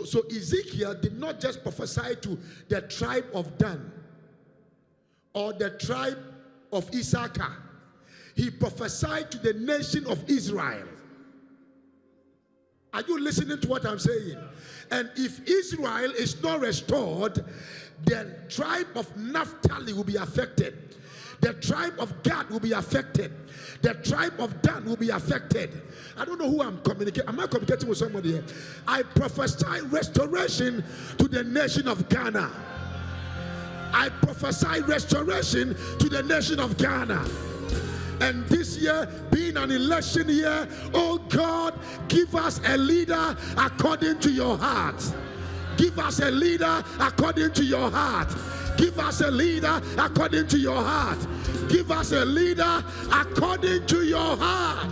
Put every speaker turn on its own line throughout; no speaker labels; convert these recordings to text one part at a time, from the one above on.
So Ezekiel did not just prophesy to the tribe of Dan or the tribe of Issachar. He prophesied to the nation of Israel. Are you listening to what I'm saying? And if Israel is not restored, the tribe of Naphtali will be affected. The tribe of Gad will be affected. The tribe of Dan will be affected. I don't know who I'm communicating. Am I communicating with somebody here? I prophesy restoration to the nation of Ghana. I prophesy restoration to the nation of Ghana. And this year being an election year, oh God, give us a leader according to your heart. Give us a leader according to your heart. Give us a leader according to your heart. Give us a leader according to your heart.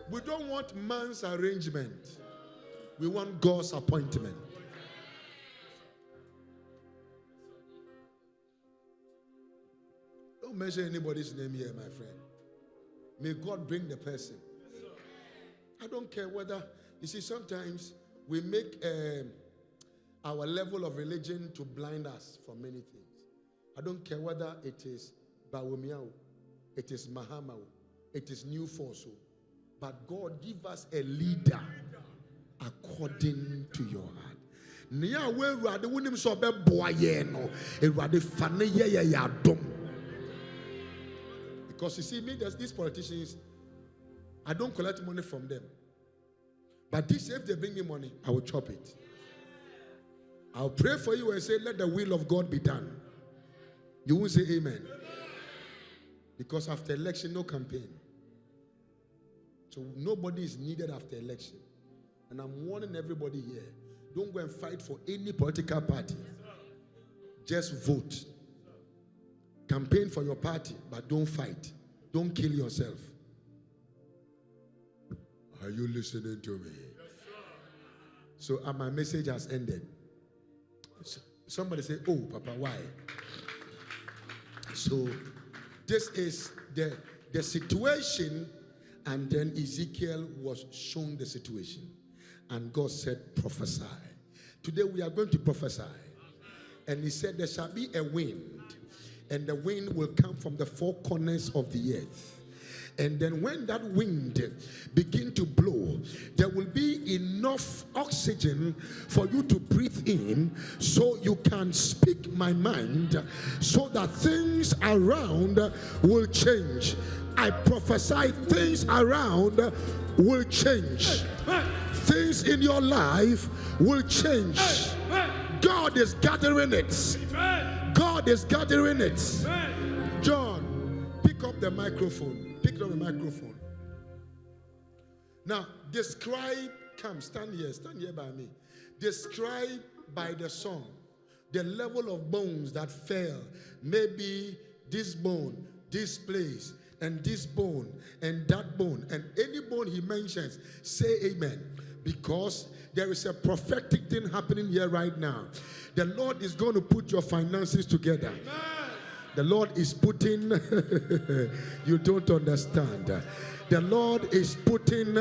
We don't want man's arrangement. We want God's appointment. Don't mention anybody's name here, my friend. May God bring the person. I don't care whether, you see, sometimes we make our level of religion to blind us from many things. I don't care whether it is Bawumiao, it is Mahamao, it is New Force, but God give us a leader according to your heart. Because you see, me, there's these politicians, I don't collect money from them. But this, if they bring me money, I will chop it. I'll pray for you and say, let the will of God be done. You won't say amen. Because after election, no campaign. So nobody is needed after election. And I'm warning everybody here, don't go and fight for any political party. Just vote. Campaign for your party, but don't fight. Don't kill yourself. Are you listening to me? So my message has ended. Somebody say, oh, Papa, why? So this is the situation, and then Ezekiel was shown the situation. And God said, prophesy. Today we are going to prophesy. And he said, there shall be a wind. And the wind will come from the four corners of the earth. And then when that wind begin to blow, there will be enough oxygen for you to breathe in, so you can speak my mind, so that things around will change. I prophesy things around will change. Things in your life will change. God is gathering it. God is gathering it. John, pick up the microphone. Pick up the microphone. Now, describe, come, stand here by me. Describe by the song the level of bones that fell. Maybe this bone, this place, and this bone, and that bone, and any bone he mentions, say amen. Because there is a prophetic thing happening here right now. The Lord is going to put your finances together. The Lord is putting, you don't understand. The Lord is putting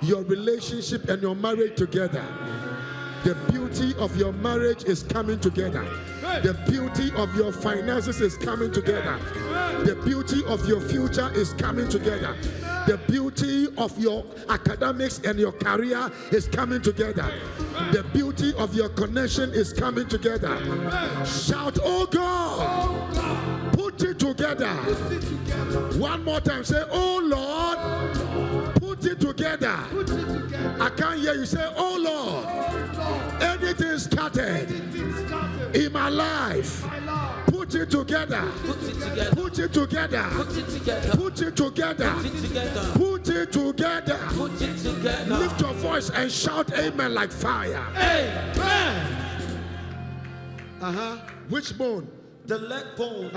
your relationship and your marriage together. The beauty of your marriage is coming together. The beauty of your finances is coming together. The beauty of your future is coming together. The beauty of your academics and your career is coming together. The beauty of your connection is coming together. Shout, oh God, put it together. One more time, say, oh Lord, put it together. I can't hear you say, oh Lord, anything scattered in my life, put it together. Put it together. Put it together. Put it together. Lift your voice and shout amen like fire.
Amen.
Which bone?
The leg bone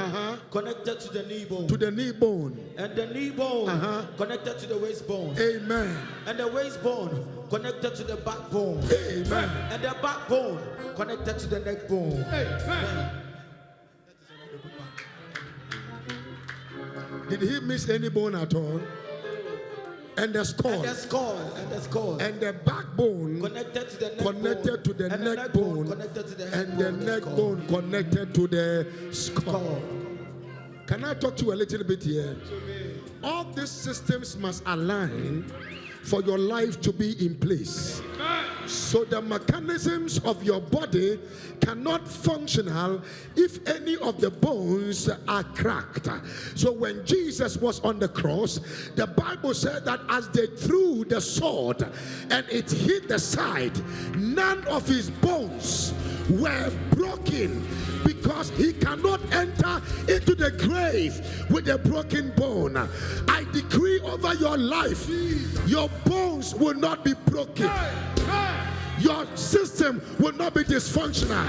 connected to the knee bone.
To the knee bone.
And the knee bone connected to the waist bone.
Amen.
And the waist bone connected to the backbone.
Amen.
And the backbone connected to the neck bone.
Amen. Did he miss any bone at all? and the skull, and the backbone
connected to the neck
connected to the neck bone, and the neck bone connected to the skull. Can I talk to you a little bit here? All these systems must align for your life to be in place. So the mechanisms of your body cannot functional if any of the bones are cracked. So when Jesus was on the cross, the Bible said that as they threw the sword and it hit the side, none of his bones were broken, because he cannot enter into the grave with a broken bone. I decree over your life, your bones will not be broken. Your system will not be dysfunctional.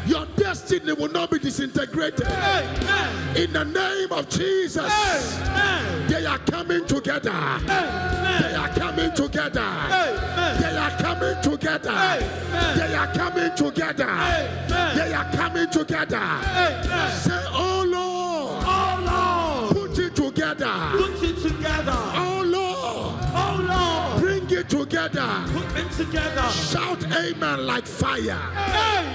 Your destiny will not be disintegrated. In the name of Jesus, they are coming together. They are coming together. They are coming together. They are coming together. They are coming together. Say, oh Lord, oh Lord, put it together.
Put it together.
Oh Lord,
oh Lord,
bring it together.
Put it together.
Shout amen like fire.
Amen.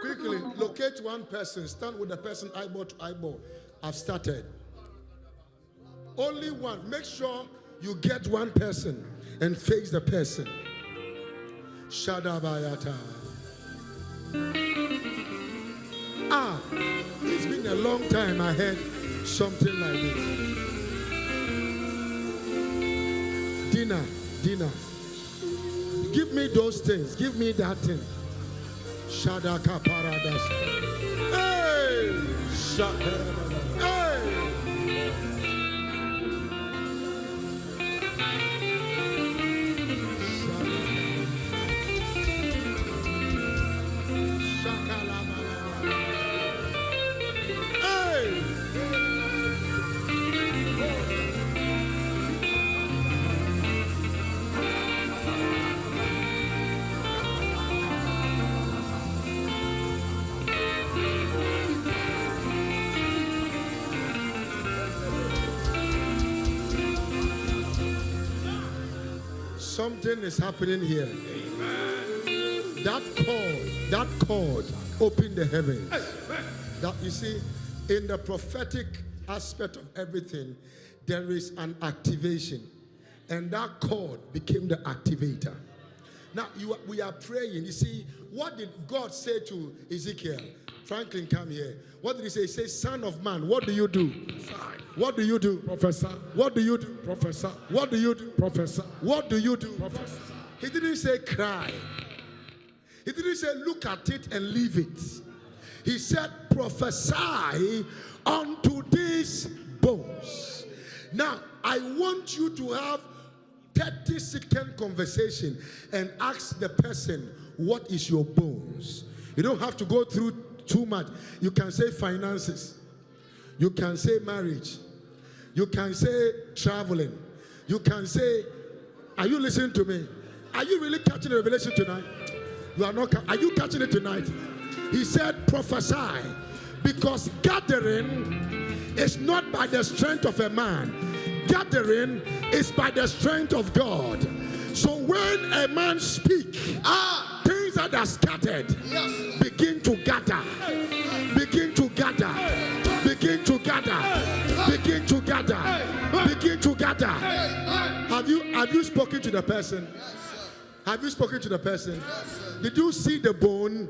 Quickly, locate one person. Stand with the person eyeball to eyeball. I've started. Only one. Make sure you get one person and face the person. Shadabayata. It's been a long time I heard something like this. Dinner. Give me those things. Give me that thing. Shadaka Paradas. Hey! Hey! Something is happening here. Amen. That cord opened the heavens. Amen. That, you see, in the prophetic aspect of everything, there is an activation, and that cord became the activator. Now we are praying. You see, what did God say to Ezekiel? Franklin, come here. What did he say? He says, "Son of man, what do you do? What do you do, Professor? What do you do, Professor? What do you do, Professor? What do you do, Professor?" He didn't say cry. He didn't say look at it and leave it. He said prophesy unto these bones. Now I want you to have 30-second conversation and ask the person, what is your bones? You don't have to go through too much. You can say finances. You can say marriage. You can say traveling. You can say, are you listening to me? Are you really catching the revelation tonight? You are not. Are you catching it tonight? He said prophesy, because gathering is not by the strength of a man. Gathering is by the strength of God. So when a man speaks, things that are scattered begin to gather. Begin to gather. Begin to gather. Begin to gather. Begin to gather. Have you spoken to the person? Have you spoken to the person? Did you see the bone?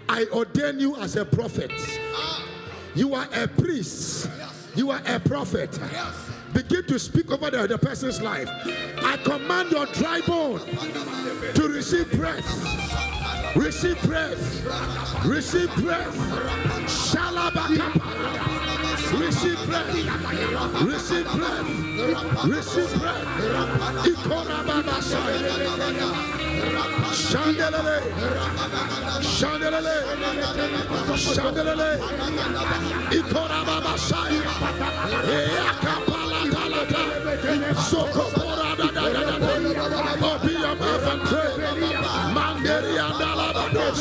I ordain you as a prophet. You are a priest. You are a prophet. Begin to speak over the person's life. I command your dry bone to receive breath. Receive breath. Receive breath. Shalabaka. Receive breath. Receive breath. Receive breath. Ikorababa. Shandelele. Shandelele. Shandelele. Ikorababa. Eakapala talata. Sokopora da da da da. Open your mouth and pray. Manderi andalabados.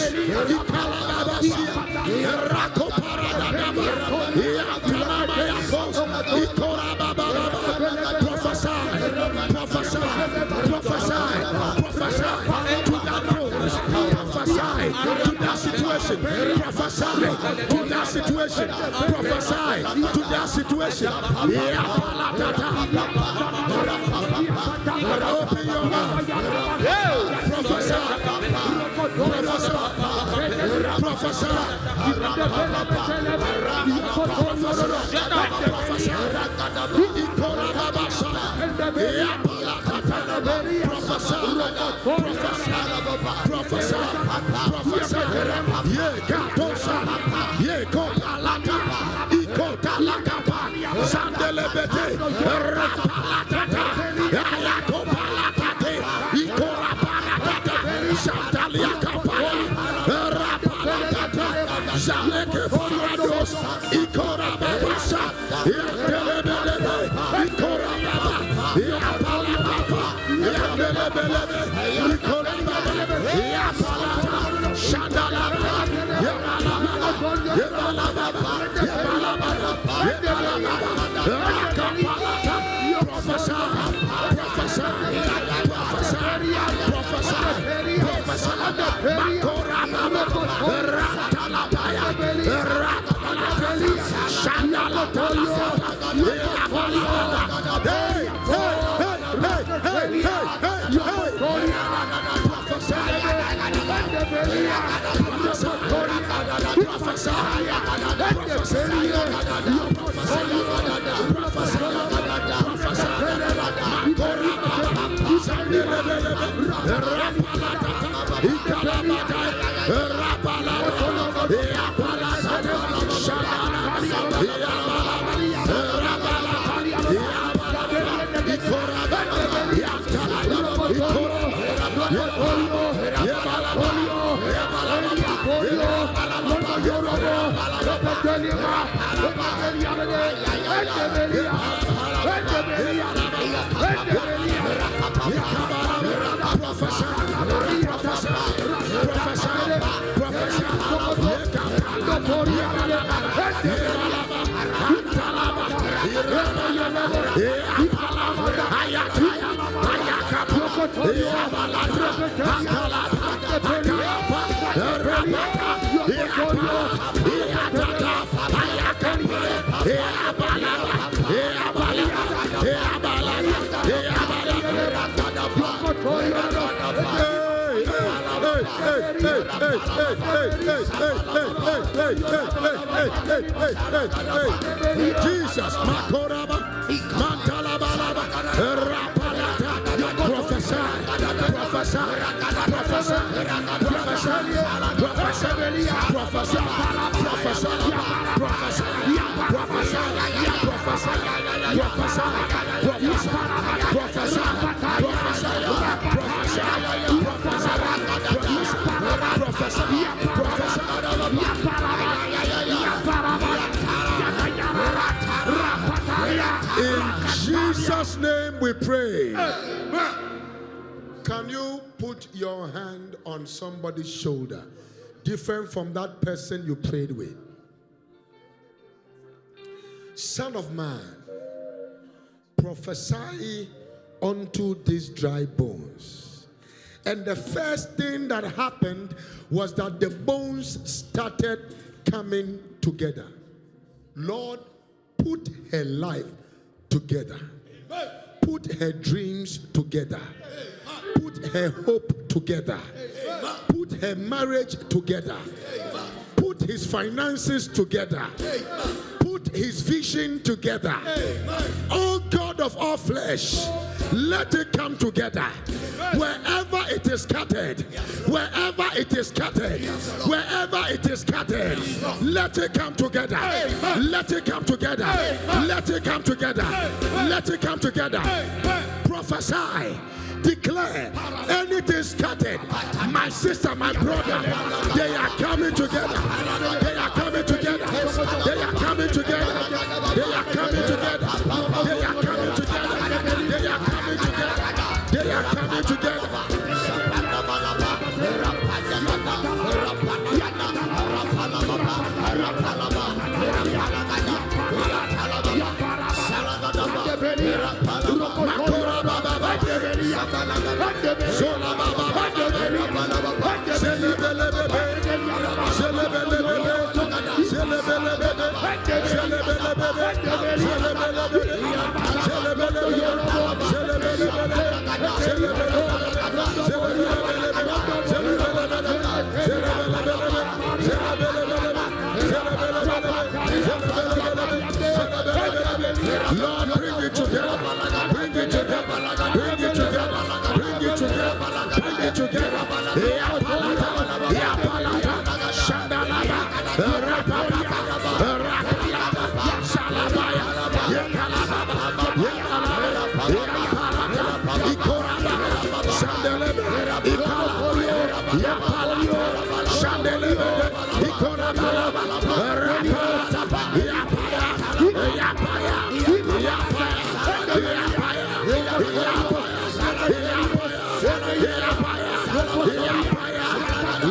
Ikalababa. Rakopara da da. Iatanamaya. Prophesy to that promise. Prophesy to that situation. Prophesy to that situation. Prophesy to that situation. Open your mouth. Prophesy. Prophesy. Jesus, Makoraba, Mantalabalaba, Rapalata, prophesy, prophesy, prophesy, prophesy, prophesy, prophesy, prophesy, prophesy, in Jesus' name we pray. Can you put your hand on somebody's shoulder, different from that person you prayed with? Son of man, prophesy unto these dry bones. And the first thing that happened was that the bones started coming together. Lord, put her life together. Put her dreams together. Put her hope together. Put her marriage together. Put his finances together. Put his vision together. Oh God of all flesh, let it come together. Wherever it is scattered, wherever it is scattered, wherever it is scattered, let it come together. Let it come together. Let it come together. Let it come together. Prophesy. Declare anything scattered, my sister, my brother, they are coming together. They are coming together. They are coming together. They are coming together. They are coming together. They are coming together. They are coming together. Lord, bring it together. Bring it together. Bring it together. Bring it together. Bring it together. Yapalata. Yapalata. Shandalaba. Rapalata. Rapalata. Shalabaya. Yakalaba. Yakalaba. Yapalata. Ikoraba. Shandelebe. Ikalaba. Yapalata. Shandelebe. Ikoraba. Rapalata. Yapaya.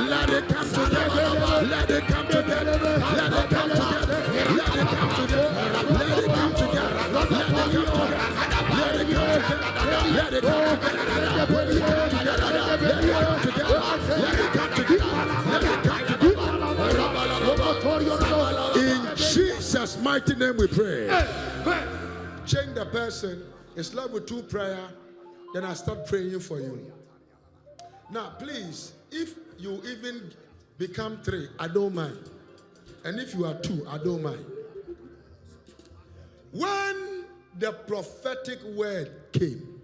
Let it come together. Let it come together. Let it come together. Let it come together. Let it come together. Let it come together. Let it come together. Let it come together. Let it come together. Let it come together. Let it come together. In Jesus' mighty name we pray. Change the person. It's level 2 prayer. Then I start praying for you. Now, please, if you even become 3, I don't mind. And if you are 2, I don't mind. When the prophetic word came,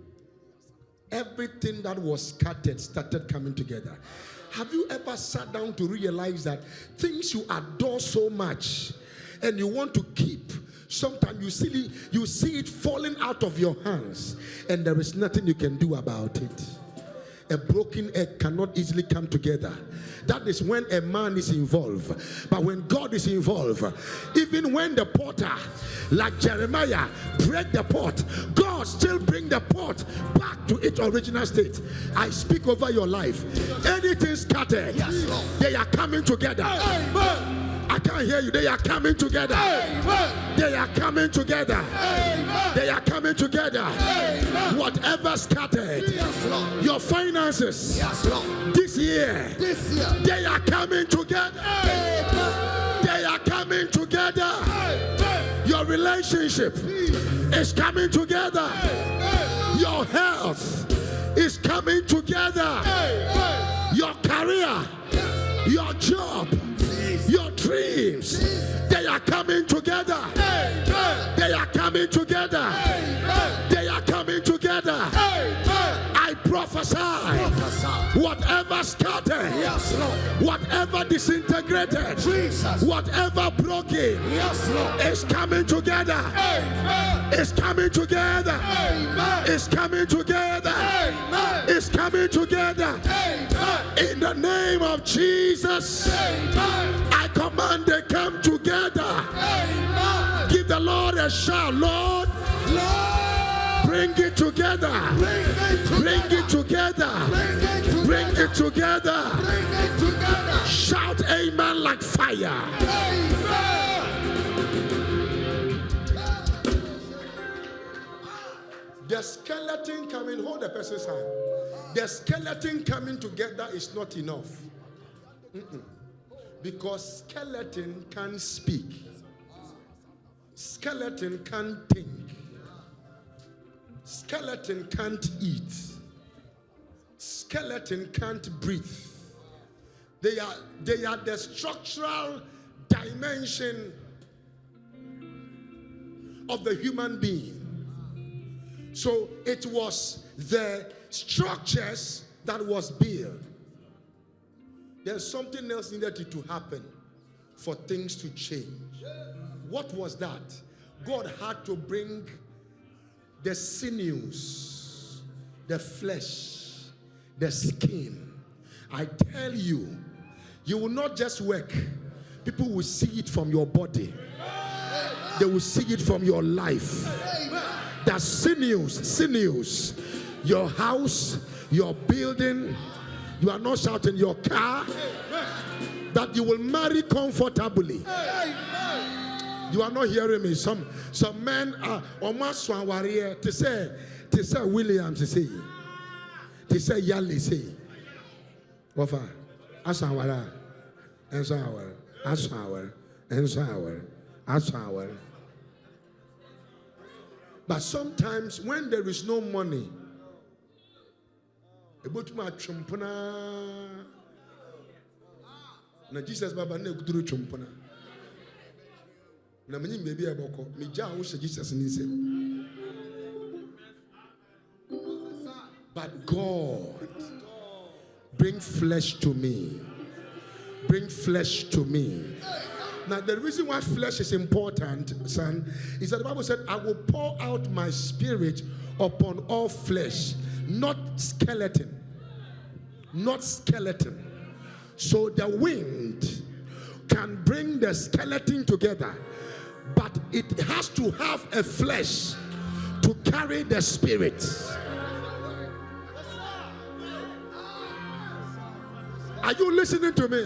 everything that was scattered started coming together. Have you ever sat down to realize that things you adore so much and you want to keep, sometimes you see it falling out of your hands and there is nothing you can do about it? A broken egg cannot easily come together. That is when a man is involved. But when God is involved, even when the potter, like Jeremiah, break the pot, God still bring the pot back to its original state. I speak over your life. Anything scattered, they are coming together. Amen. I can't hear you. They are coming together. Amen. They are coming together. Amen. They are coming together. Amen. Whatever scattered, yes, your finances, yes, this year, they are coming together. Amen. They are coming together. Amen. Your relationship is coming together. Amen. Your health is coming together. Amen. Your career, your job, your dreams, they are coming together. Amen. They are coming together. Amen. They are coming together. Amen. I prophesy. Whatever scattered, yes, whatever disintegrated, Jesus, whatever broken, yes, is coming together. Amen. It's coming together. Amen. It's coming together. Amen. It's coming together. Amen. In the name of Jesus. Amen. I command they come together. Amen. Give the Lord a shout, Lord. Lord, bring it together. Bring it together. Bring it together. Shout amen like fire. Amen. The skeleton coming, hold the person's hand. The skeleton coming together is not enough. Because skeleton can't speak. Skeleton can't think. Skeleton can't eat. Skeleton can't breathe. They are the structural dimension of the human being. So it was the structures that was built. There's something else needed to happen for things to change. What was that? God had to bring the sinews, the flesh, the skin. I tell you, you will not just work. People will see it from your body. They will see it from your life. The sinews, your house, your building. You are not shouting your car, that you will marry comfortably. You are not hearing me. Some men are almost warrior to say Williams to say Yali say Wafa Asawara and Sour Asawar and Sour Asawar. But sometimes when there is no money, about my chumpana. Na Jesus Baba na kuduru chumpana. Na many baby aboko. Me ja wo Jesus ni se. But God, bring flesh to me. Bring flesh to me. Now, the reason why flesh is important, son, is that the Bible said, I will pour out my spirit upon all flesh, not skeleton. Not skeleton. So the wind can bring the skeleton together, but it has to have a flesh to carry the spirit. Are you listening to me?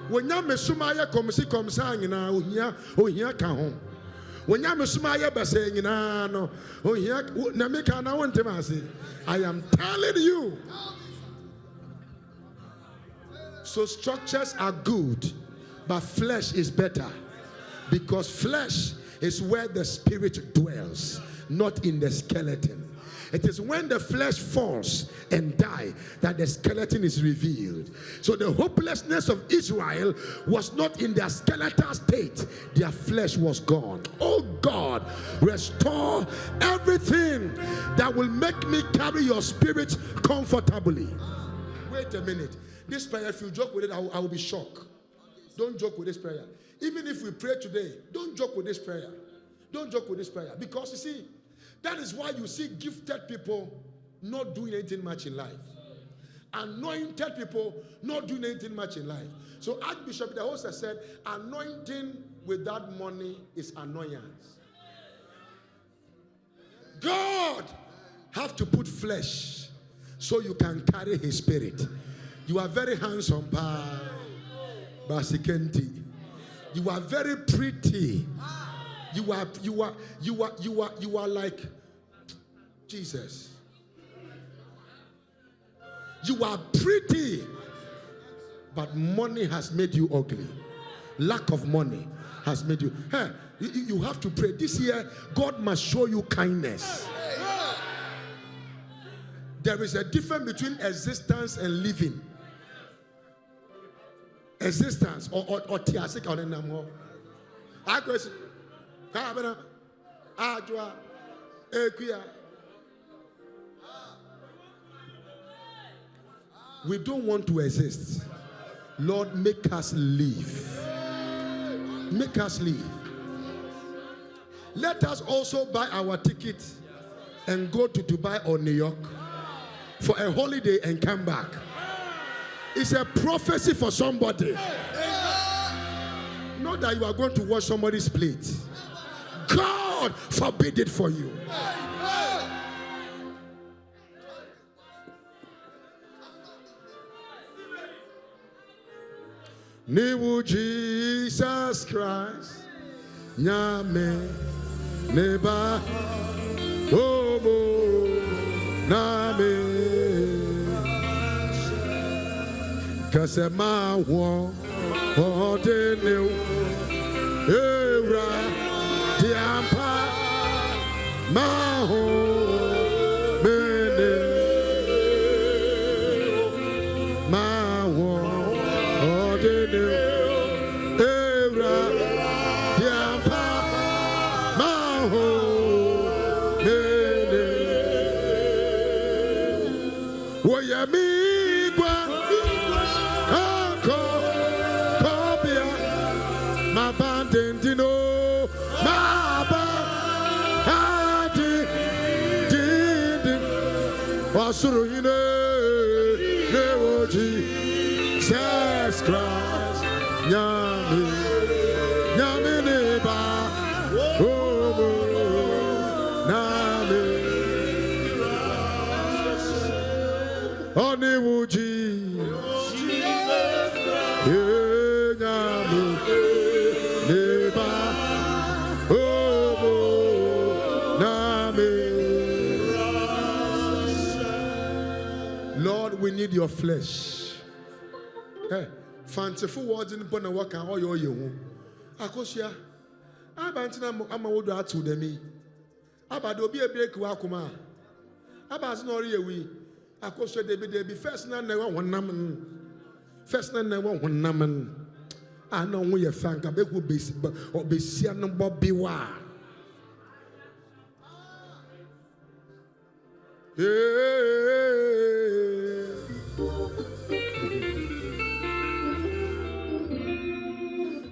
When you mesumaya come sang in oh here can home. When you mesumaya basing no oh here namika na want to I am telling you. So structures are good, but flesh is better, because flesh is where the spirit dwells, not in the skeleton. It is when the flesh falls and dies that the skeleton is revealed. So the hopelessness of Israel was not in their skeletal state. Their flesh was gone. Oh God, restore everything that will make me carry your spirit comfortably. Wait a minute. This prayer, if you joke with it, I will be shocked. Don't joke with this prayer. Even if we pray today, don't joke with this prayer. Don't joke with this prayer. Because you see, that is why you see gifted people not doing anything much in life. Anointed people not doing anything much in life. So Archbishop the host has said, anointing without money is annoyance. God have to put flesh so you can carry his spirit. You are very handsome, Basikenti. You are very pretty. You are like Jesus. You are pretty, but money has made you ugly. Lack of money has made you. Hey, you have to pray this year. God must show you kindness. There is a difference between existence and living. Existence or tiasik or enamo. We don't want to exist. Lord, make us live. Make us live. Let us also buy our ticket and go to Dubai or New York for a holiday and come back. It's a prophecy for somebody. Not that you are going to wash somebody's plate. God forbid it for you. Niwu Jesus Christ, Nyame Neba Obo Name Kasema Wo Odenu Era Diampa Maho Bene Maho Odenu Era Diampa Maho Bene Woyamigwa Mabandendino, Mabandi, Wasuruine, Newoji, Jesus Christ, Nyame, Nyame Neba, Omo, Name, Onewoji, Lord, we need your flesh. Hey, fanciful words in Bona Waka or your Akosia. Abantina Amawodo to the me. Aba do be a break wa kuma. Aba no re we. Akoso de be first na na won nam. First na na won nam. Ana wo ye fanka be ku besi obesia no bobi wa.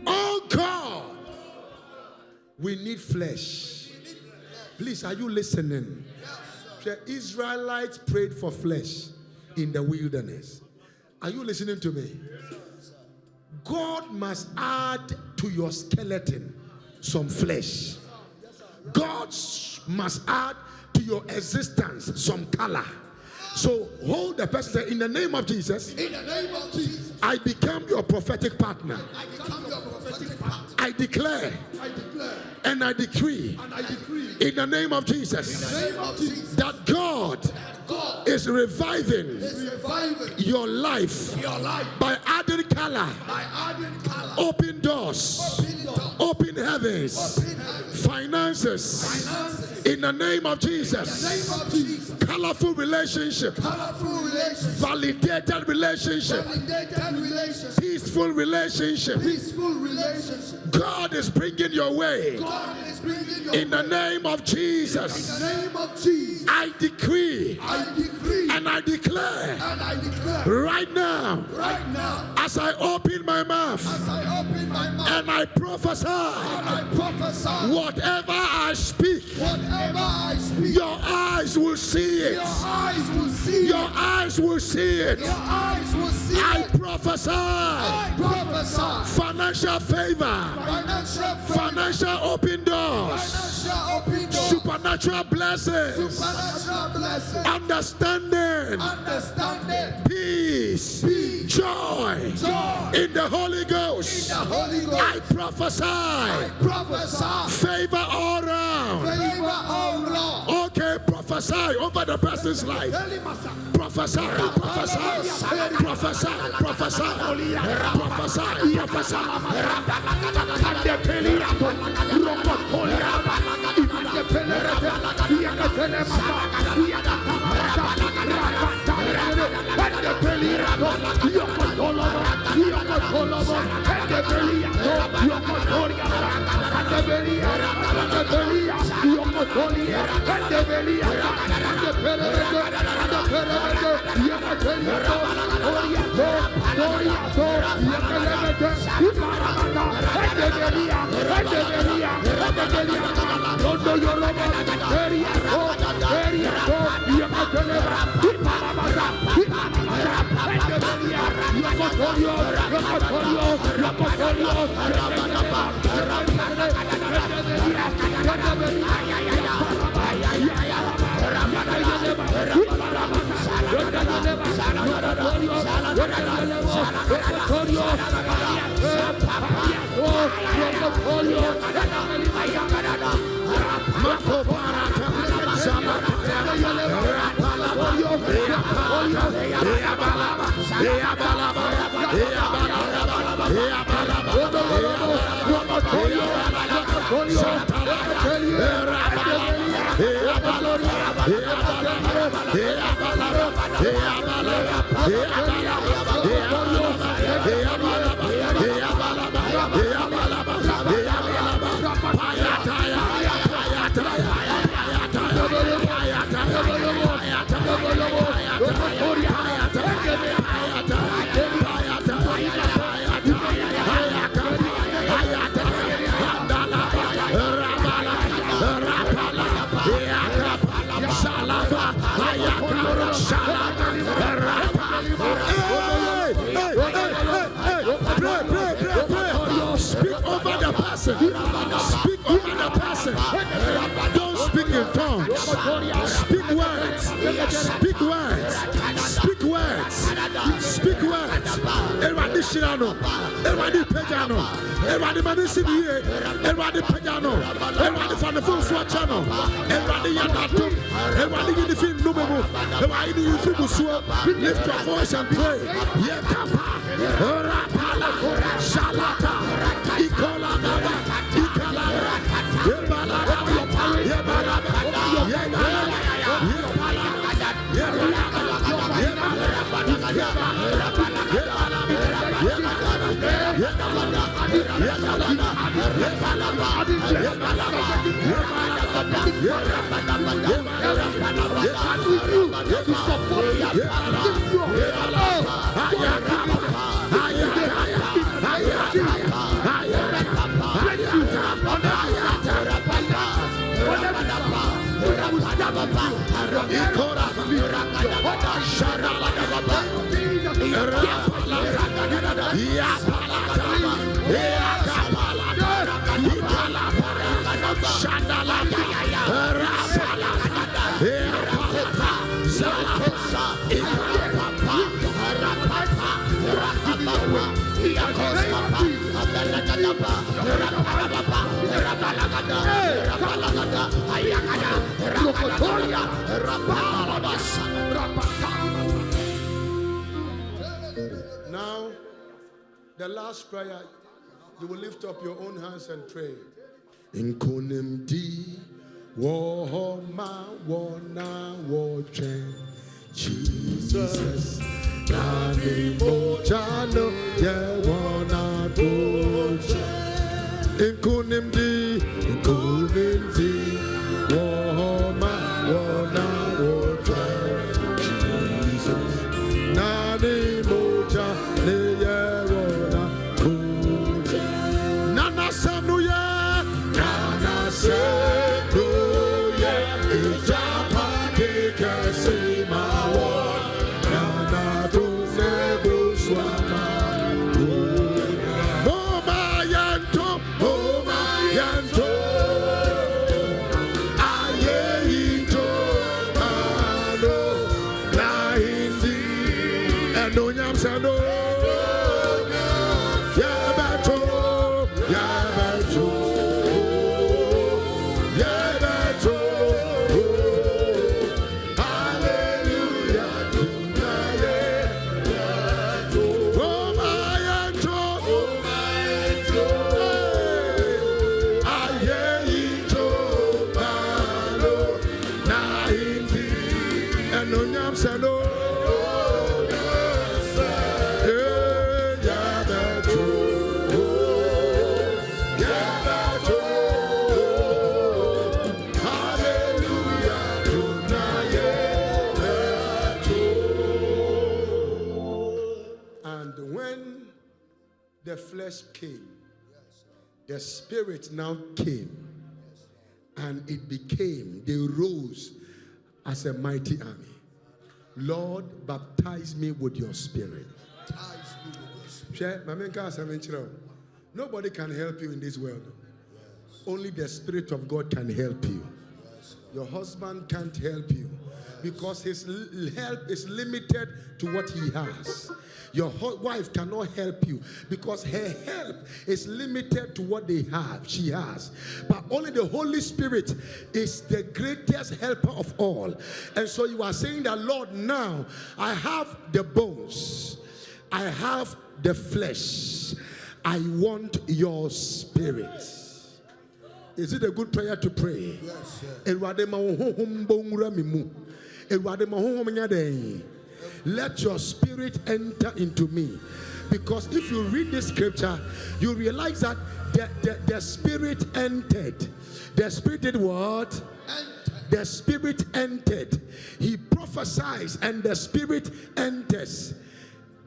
Oh God, we need flesh. Please, are you listening? The Israelites prayed for flesh in the wilderness. Are you listening to me? God must add to your skeleton some flesh. God must add to your existence some color. So hold the person, say, in the name of Jesus,
In the name of Jesus,
I become your prophetic partner.
I become your prophetic partner.
I declare
I declare
and I decree
and I decree
in the name of Jesus,
in the name of Jesus
that God
God
is reviving
is reviving
your life
your life
by adding color,
by adding color,
open doors,
open doors,
open heavens,
open heavens,
finances,
finances,
in the name of
in the
Jesus,
name of Jesus,
colorful relationship,
colorful relationship,
validated relationship,
validated relationship,
peaceful relationship.
peaceful relationship.
God is bringing your way
God is bringing your
in the
way.
name of Jesus.
In the name of Jesus,
I decree
I decree
and I declare
and I declare
right now,
right now,
as I open my mouth
as I open my mouth
and I prophesy,
and I prophesy,
whatever I speak,
whatever I speak,
your eyes will see
your
it.
eyes will see
Your
it.
eyes will see it.
Your eyes will see
I
it.
prophesy
I prophesy
financial favor,
financial favor,
financial open doors,
financial open doors,
supernatural blessings,
supernatural blessing,
understanding,
understanding,
peace,
peace,
joy
joy
in the Holy
in
Ghost.
the Holy Ghost.
I prophesy
I prophesy
favor all around.
favor all around.
Okay, prophesy over the person's life. Prophesy, prophesy, prophesy, prophesy, prophesy, Speak over the person. Speak over the person. Don't speak in tongues. Speak words. Speak words. Speak words. Speak words. Everybody shirano. Everybody pejano. Everybody manisini. Everybody pejano. Everybody from the full swat channel. Everybody yanato. Everybody in the film numemo. Everybody in the film musua. Lift your voice and pray. Yekapa. Rapala. Shalata. Ikola. Ikola. Yebalaba. Yebalaba. Now, the last prayer, you will lift up your own hands and pray. In kunim di wo ma wo na wo chen Jesus na ni mo chano ye wo na do chen. In kunim di wo ma wo na wo chen Jesus na ni mo chano ye wo na do chen. Nana sanu ye the flesh came, the spirit now came, and it became, they rose as a mighty army. Lord, baptize me with your spirit. Nobody can help you in this world. Only the Spirit of God can help you. Your husband can't help you because his help is limited to what he has. Your wife cannot help you because her help is limited to what they have, she has. But only the Holy Spirit is the greatest helper of all. And so you are saying that, Lord, now I have the bones, I have the flesh, I want your spirit. Is it a good prayer to pray?
Yes,
sir. Let your spirit enter into me. Because if you read this scripture, you realize that the spirit entered. The spirit did what? The spirit entered. He prophesies and the spirit enters.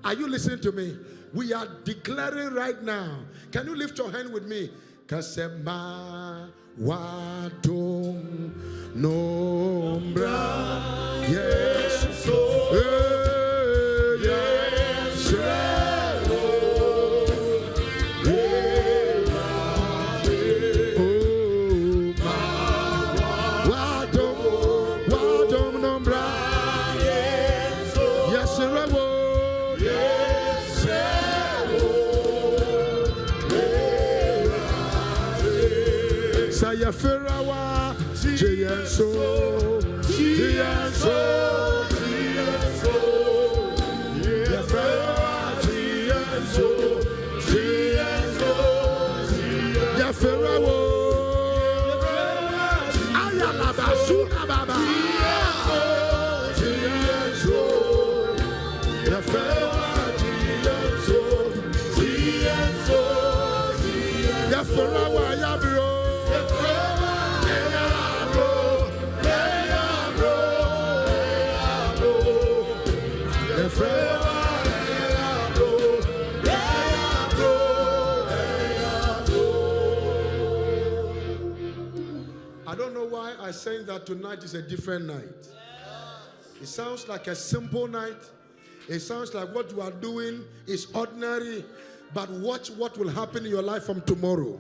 Are you listening to me? We are declaring right now. Can you lift your hand with me? Kasema watum nombra Yesu. Ferawa, Jianso, Jianso, Jianso, Yaferawa, Jianso, Jianso, Yaferawa, Ayalaba, Sunababa, Jianso, Yaferawa, Jianso, Jianso, Yaferawa, Yabro. sense that tonight is a different night. It sounds like a simple night. It sounds like what you are doing is ordinary. But watch what will happen in your life from tomorrow.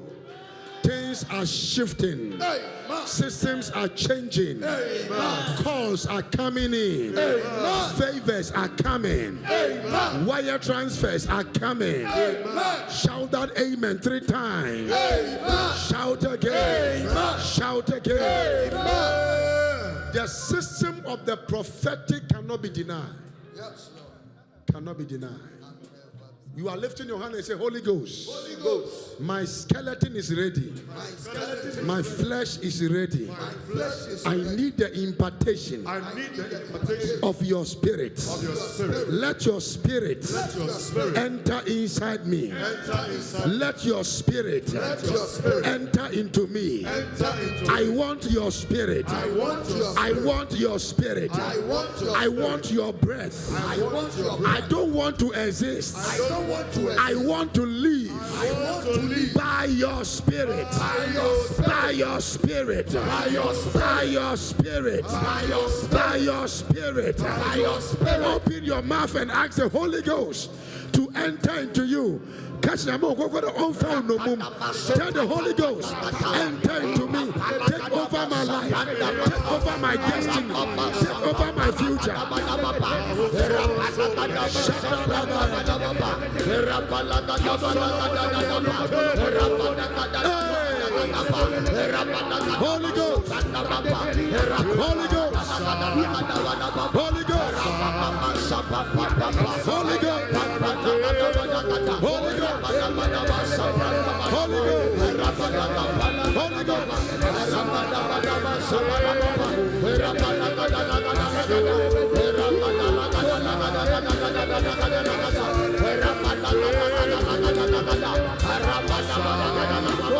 Things are shifting. Amen. Systems are changing. Amen. Calls are coming in. Amen. Favors are coming. Amen. Wire transfers are coming. Amen. Shout that amen 3 times. Amen. Shout again. Amen. Shout again. Amen. The system of the prophetic cannot be denied. Yes, Lord. Cannot be denied. You are lifting your hand and say, Holy Ghost, Holy Ghost, my skeleton is ready. My flesh is ready. I need the impartation of your spirit. Let your spirit enter inside me. Let your spirit enter into me. I want your spirit. I want your spirit. I want your breath. I don't want to exist. I want to live. By your spirit. By your spirit. By your spirit. By your spirit. Open your mouth and ask the Holy Ghost to enter into you. Catch them all. Tell the Holy Ghost, enter into me. Take over my life. Take over my destiny. Take over my future. Holy Ghost. Holy Ghost.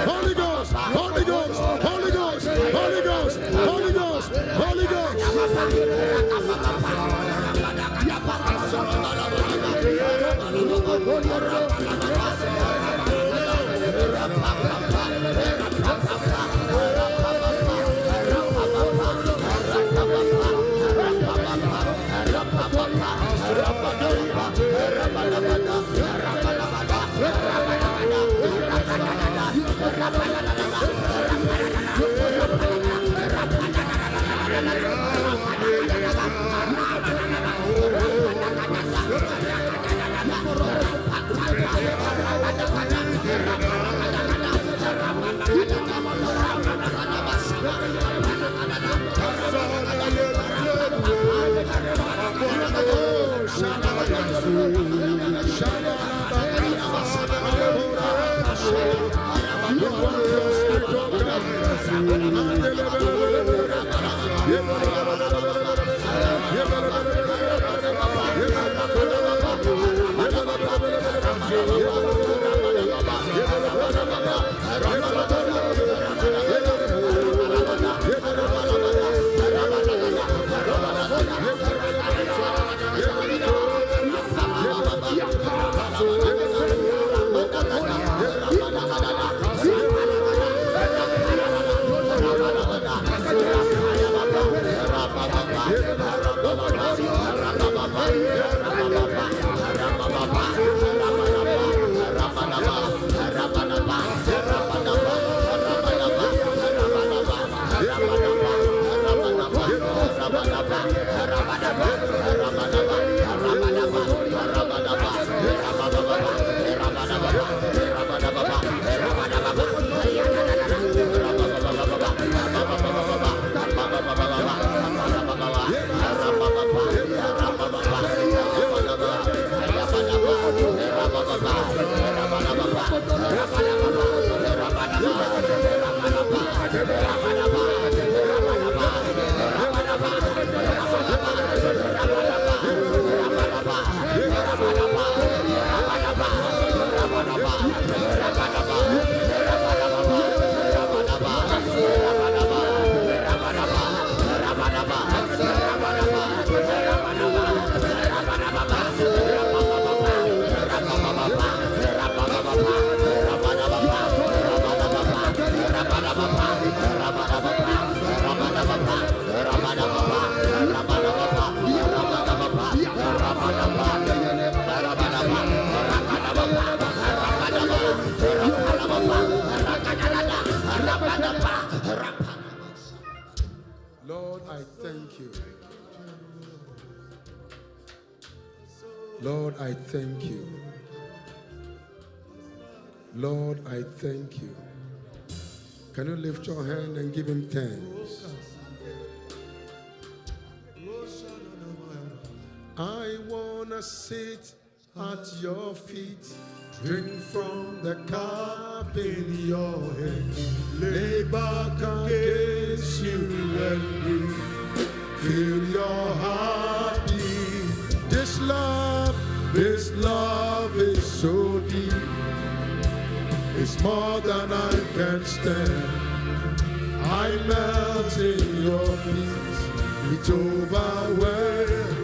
Holy Ghost. Holy Ghost. Holy Ghost. Holy Ghost. Lord, I thank you. Lord, I thank you. Can you lift your hand and give him thanks? I want to sit at your feet, drink from the cup in your hand, lay back against you and breathe. Feel your heart beat. This love is so deep. It's more than I can stand. I melt in your peace. It's overwhelming.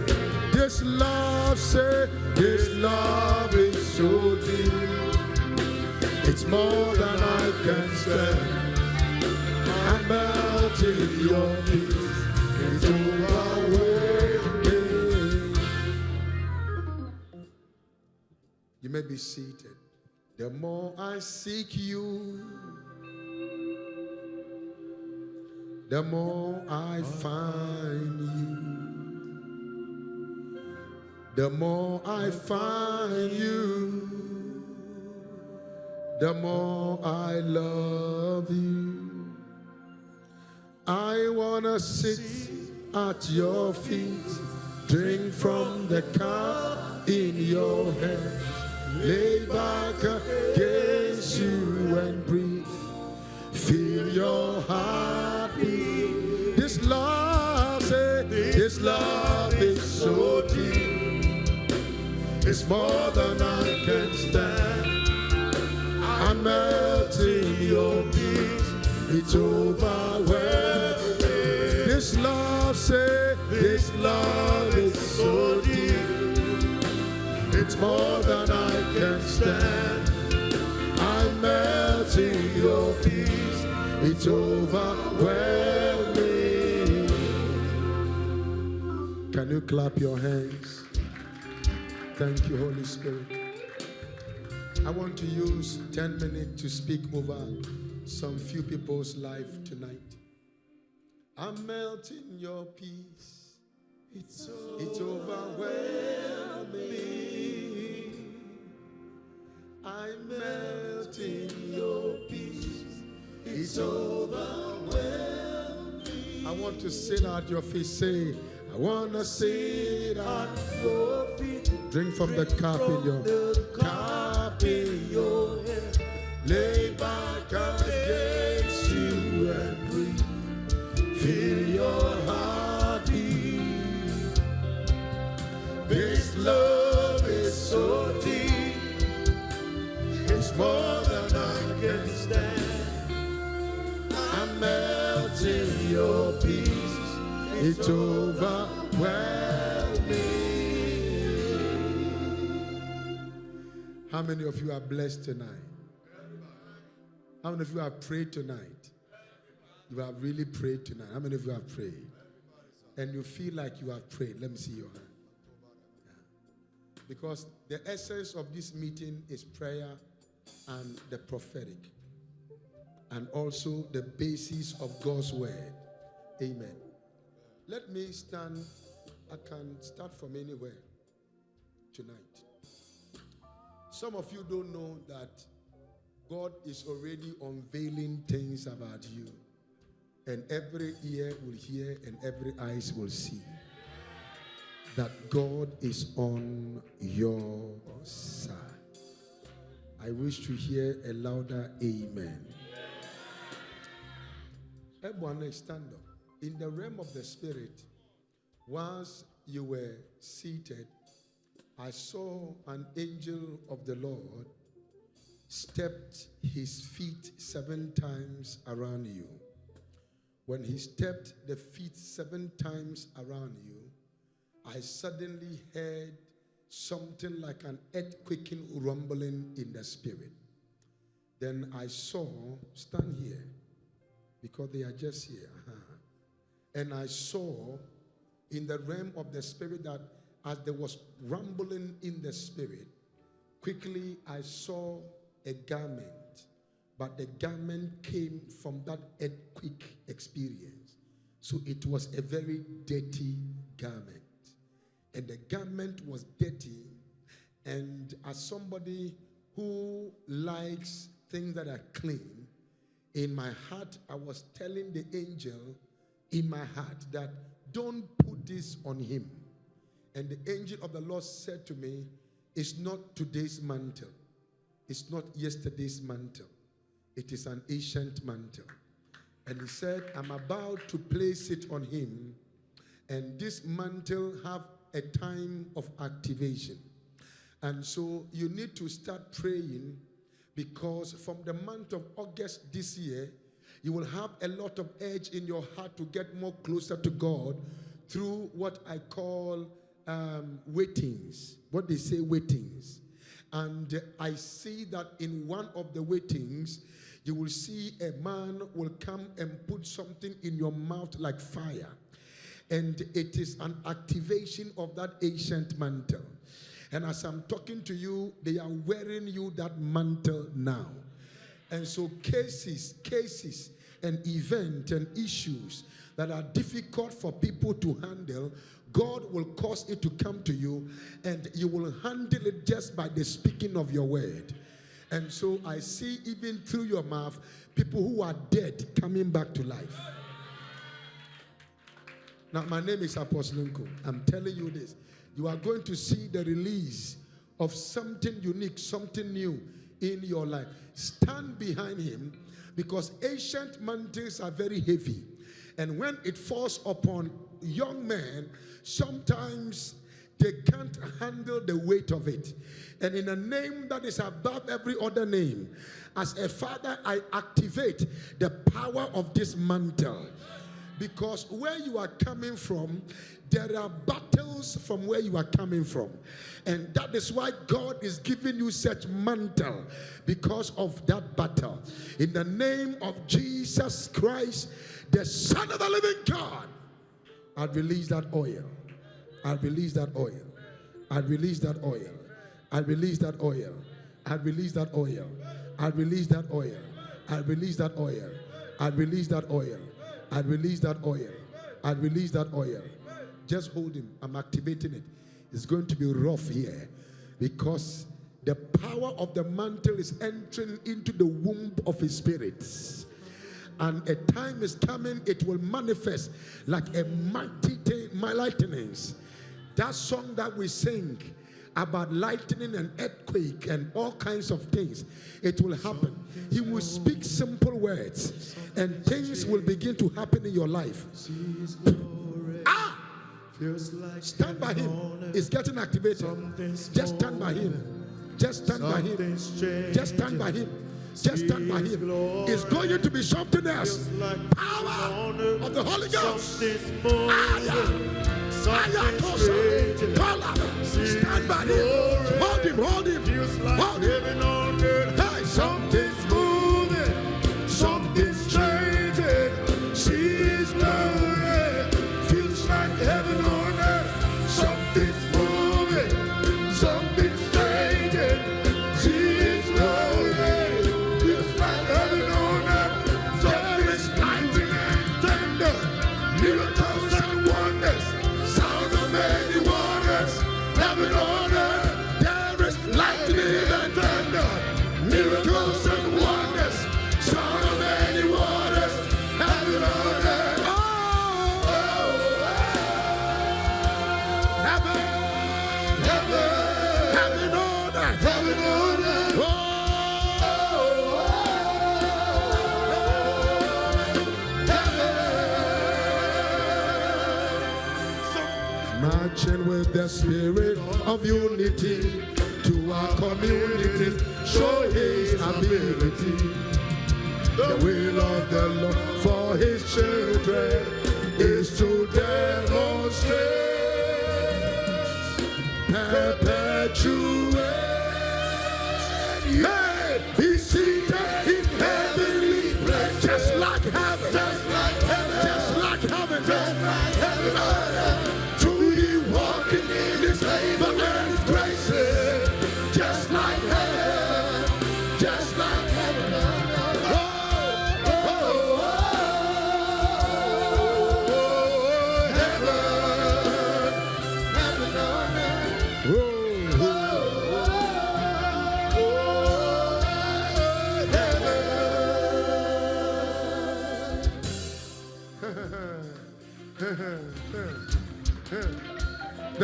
This love, say, this love is so deep. It's more than I can stand. I melt in your peace. It's overwhelming. You may be seated. The more I seek you, the more I find you. The more I find you, the more I love you. I want to sit at your feet, drink from the cup in your hands, lay back against you and breathe. Feel your heart beat. This love, say, this love is so deep. It's more than I can stand. I melt in your peace. It's overwhelming. This love, say, this love is so deep. It's more than I can stand. I melt in your peace. It's overwhelming. Can you clap your hands? Thank you, Holy Spirit. I want to use 10 minutes to speak over some few people's life tonight. I'm melting your peace. It's overwhelming. I'm melting your peace. It's overwhelming. I want to sit at your feet. Say, I want to sit at your feet. Drink from the cup in your hand. Lay back against you and breathe. Feel your heart beat. This love is so deep. It's more than I can stand. I'm melting your peace. It's overwhelming. How many of you are blessed tonight? How many of you have prayed tonight? You have really prayed tonight. How many of you have prayed? And you feel like you have prayed. Let me see your hand. Yeah. Because the essence of this meeting is prayer and the prophetic. And also the basis of God's word. Amen. Let me stand. I can start from anywhere tonight. Some of you don't know that God is already unveiling things about you. And every ear will hear and every eyes will see that God is on your side. I wish to hear a louder amen. Everyone, stand up. In the realm of the spirit, once you were seated, I saw an angel of the Lord stepped his feet 7 times around you. When he stepped the feet 7 times around you, I suddenly heard something like an earthquaking rumbling in the spirit. Then I saw, stand here, because they are just here. And I saw in the realm of the spirit that as there was rumbling in the spirit, quickly I saw a garment, but the garment came from that earthquake experience. So it was a very dirty garment. And the garment was dirty as somebody who likes things that are clean, in my heart, I was telling the angel in my heart that don't put this on him. And the angel of the Lord said to me, it's not today's mantle. It's not yesterday's mantle. It is an ancient mantle. And he said, I'm about to place it on him. And this mantle have a time of activation. And so you need to start praying, because from the month of August this year, you will have a lot of edge in your heart to get more closer to God through what I call waitings. What they say, waitings. And I see that in one of the waitings, you will see a man will come and put something in your mouth like fire. And it is an activation of that ancient mantle. And as I'm talking to you, they are wearing you that mantle now. And so cases and events and issues that are difficult for people to handle, God will cause it to come to you, and you will handle it just by the speaking of your word. And so I see, even through your mouth, people who are dead coming back to life. Now, my name is Apostle Nkum. I'm telling you this. You are going to see the release of something unique, something new in your life. Stand behind him, because ancient mantles are very heavy. And when it falls upon young men, sometimes they can't handle the weight of it. And in a name that is above every other name, as a father, I activate the power of this mantle. Because where you are coming from, there are battles from where you are coming from. And that is why God is giving you such mantle, because of that battle. In the name of Jesus Christ, the Son of the living God, I release that oil. I release that oil. I release that oil. I release that oil. I release that oil. I release that oil. I release that oil. I release that oil. I release that oil. I release that oil. Just hold him. I'm activating it. It's going to be rough here, because the power of the mantle is entering into the womb of his spirit. And a time is coming, it will manifest like a mighty lightnings. That song that we sing about lightning and earthquake and all kinds of things, it will happen. He will speak simple words, and things will begin to happen in your life. Stand by him. It's getting activated. Just stand by him. Just stand by him. Just stand by him. Just stand by him. It's going to be something else. Power of the Holy Ghost. Stand by him. Hold him. Hold him. Hold him. Hey, something's moving. Something's changing. She's glowing. Feels like heaven on earth. Something's moving. Something's changing. She's glowing. Feels like heaven on earth. Something's lightning and thunder. Miracles and wonders. Sound of many waters. Heaven on earth. There is lightning and thunder. Miracles and wonders. Sound of many waters. Heaven on earth. Marching with the spirit of unity to our community, show his ability. The will of the Lord for his children is to demonstrate, perpetuate. Yeah, he's seated in heavenly places, just like heaven, just like heaven, just like heaven, just like heaven. Walking in his favor and his graces, just like heaven, just like heaven. Oh, oh, oh, oh, heaven, heaven on earth. Oh, oh,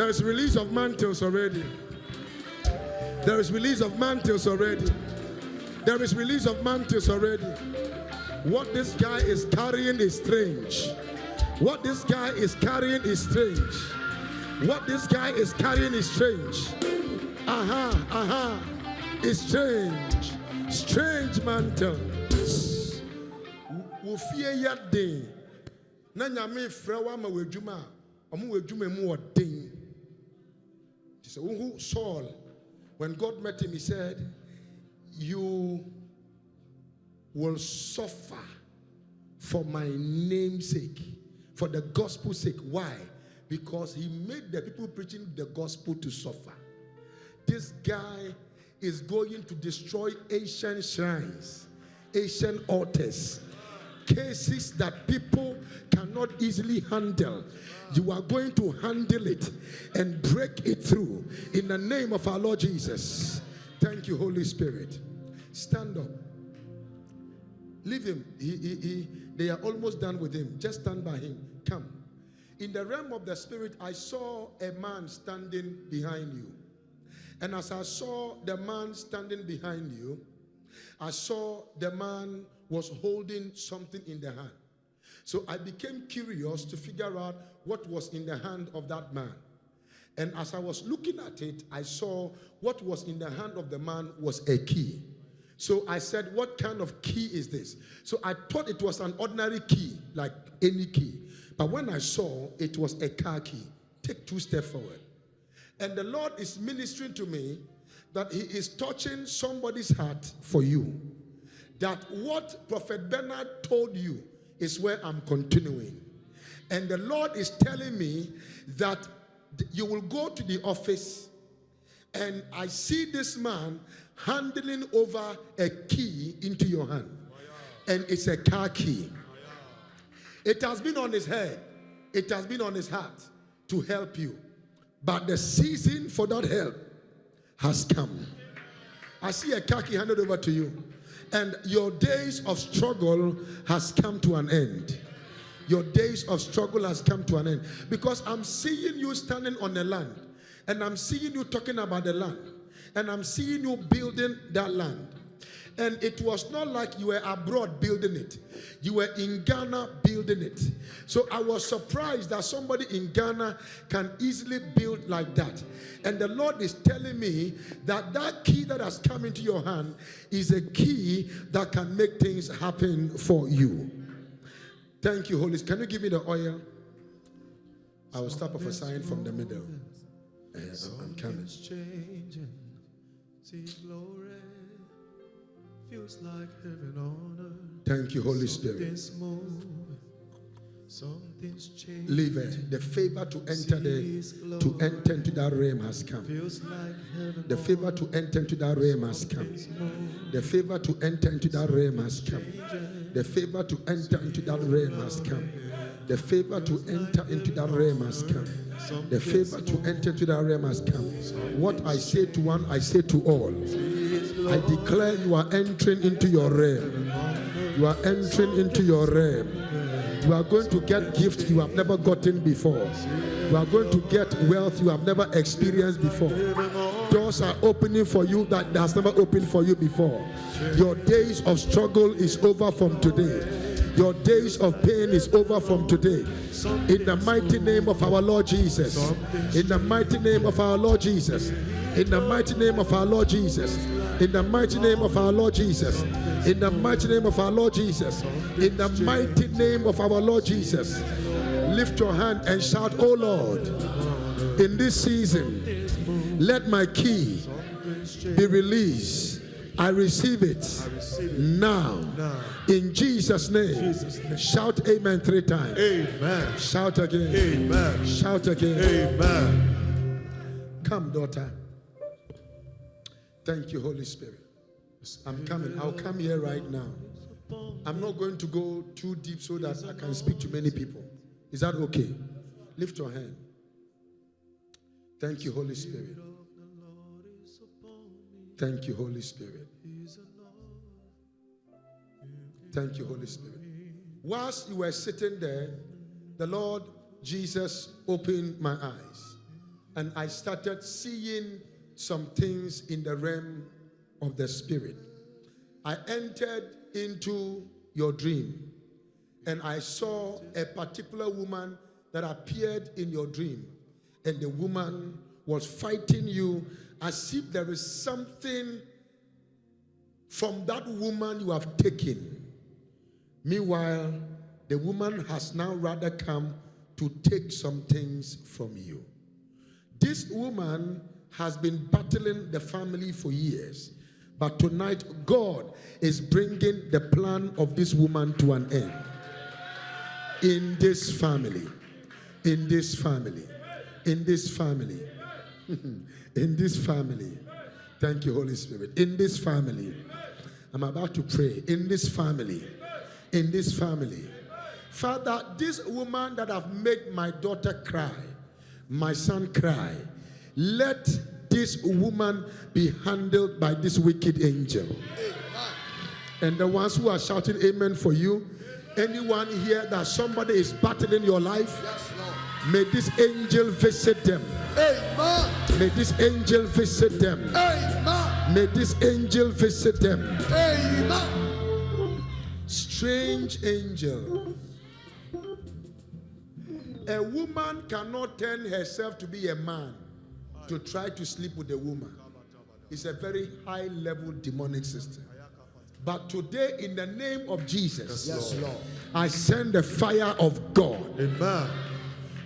There is release of mantles already. There is release of mantles already. There is release of mantles already. What this guy is carrying is strange. What this guy is carrying is strange. What this guy is carrying is strange. It's strange. Strange mantle. Wo fie ya den. Na nyame fra wa ma wadwuma. Omo wadwuma mu odin. So who Saul, when God met him, he said, you will suffer for my name's sake, for the gospel's sake. Why? Because he made the people preaching the gospel to suffer. This guy is going to destroy ancient shrines, ancient altars, cases that people cannot easily handle. You are going to handle it and break it through in the name of our Lord Jesus. Thank you, Holy Spirit. Stand up. Leave him. They are almost done with him. Just stand by him. Come. In the realm of the spirit, I saw a man standing behind you. And as I saw the man standing behind you, I saw the man was holding something in the hand. So I became curious to figure out what was in the hand of that man. And as I was looking at it, I saw what was in the hand of the man was a key. So I said, what kind of key is this? So I thought it was an ordinary key, like any key. But when I saw it was a car key, take 2 steps forward. And the Lord is ministering to me that he is touching somebody's heart for you. That what Prophet Bernard told you is where I'm continuing. And the Lord is telling me that you will go to the office and I see this man handling over a key into your hand. And it's a car key. It has been on his head. It has been on his heart to help you. But the season for that help has come. I see a car key handed over to you. And your days of struggle has come to an end. Your days of struggle has come to an end. Because I'm seeing you standing on the land. And I'm seeing you talking about the land. And I'm seeing you building that land. And it was not like you were abroad building it. You were in Ghana building it. So I was surprised that somebody in Ghana can easily build like that. And the Lord is telling me that that key that has come into your hand is a key that can make things happen for you. Thank you, Holy Spirit. Can you give me the oil? I will start prophesying from the middle. I'm coming.
Feels like heaven on earth.
Thank you, Holy Spirit.
Something's changed.
Leave it. The favor to enter into that realm has come.
Feels like heaven.
The favor to enter into that realm has come. The favor to enter into that realm has come. The favor to enter into that realm has come. The favor to enter into that realm has come. The favor to enter into that realm has come. What I say to one, I say to all. I declare you are entering into your realm. You are entering into your realm. You are going to get gifts you have never gotten before. You are going to get wealth you have never experienced before. Doors are opening for you that has never opened for you before. Your days of struggle is over from today. Your days of pain is over from today. In the mighty name of our Lord Jesus. In the mighty name of our Lord Jesus. In the mighty name of our Lord Jesus. In the mighty name of our Lord Jesus. In the mighty name of our Lord Jesus. In the mighty name of our Lord Jesus. Lift your hand and shout, "Oh Lord, in this season, let my key be released. I receive it now. In Jesus' name." Shout amen 3 times.
Amen.
Shout again.
Amen.
Shout again.
Amen.
Come, daughter. Thank you, Holy Spirit. I'm coming. I'll come here right now. I'm not going to go too deep so that I can speak to many people. Is that okay? Lift your hand. Thank you, Holy Spirit. Thank you, Holy Spirit. Thank you, Holy Spirit. Whilst you were sitting there, the Lord Jesus opened my eyes. and I started seeing some things in the realm of the spirit. I entered into your dream, and I saw a particular woman that appeared in your dream, and the woman was fighting you as if there is something from that woman you have taken. Meanwhile, the woman has now rather come to take some things from you. This woman has been battling the family for years, but tonight God is bringing the plan of this woman to an end. In this family, in this family, in this family, in this family. Thank you, Holy Spirit. In this family, I'm about to pray. In this family, in this family. Father, this woman that have made my daughter cry, my son cry, let this woman be handled by this wicked angel. And the ones who are shouting amen for you, anyone here that somebody is battling your life, may this angel visit them. Amen. May this angel visit them. Amen. May this angel visit them. Amen. Strange angel. A woman cannot turn herself to be a man to try to sleep with a woman. It's a very high level demonic system. But today, in the name of Jesus, yes, Lord, I send the fire of God. Amen.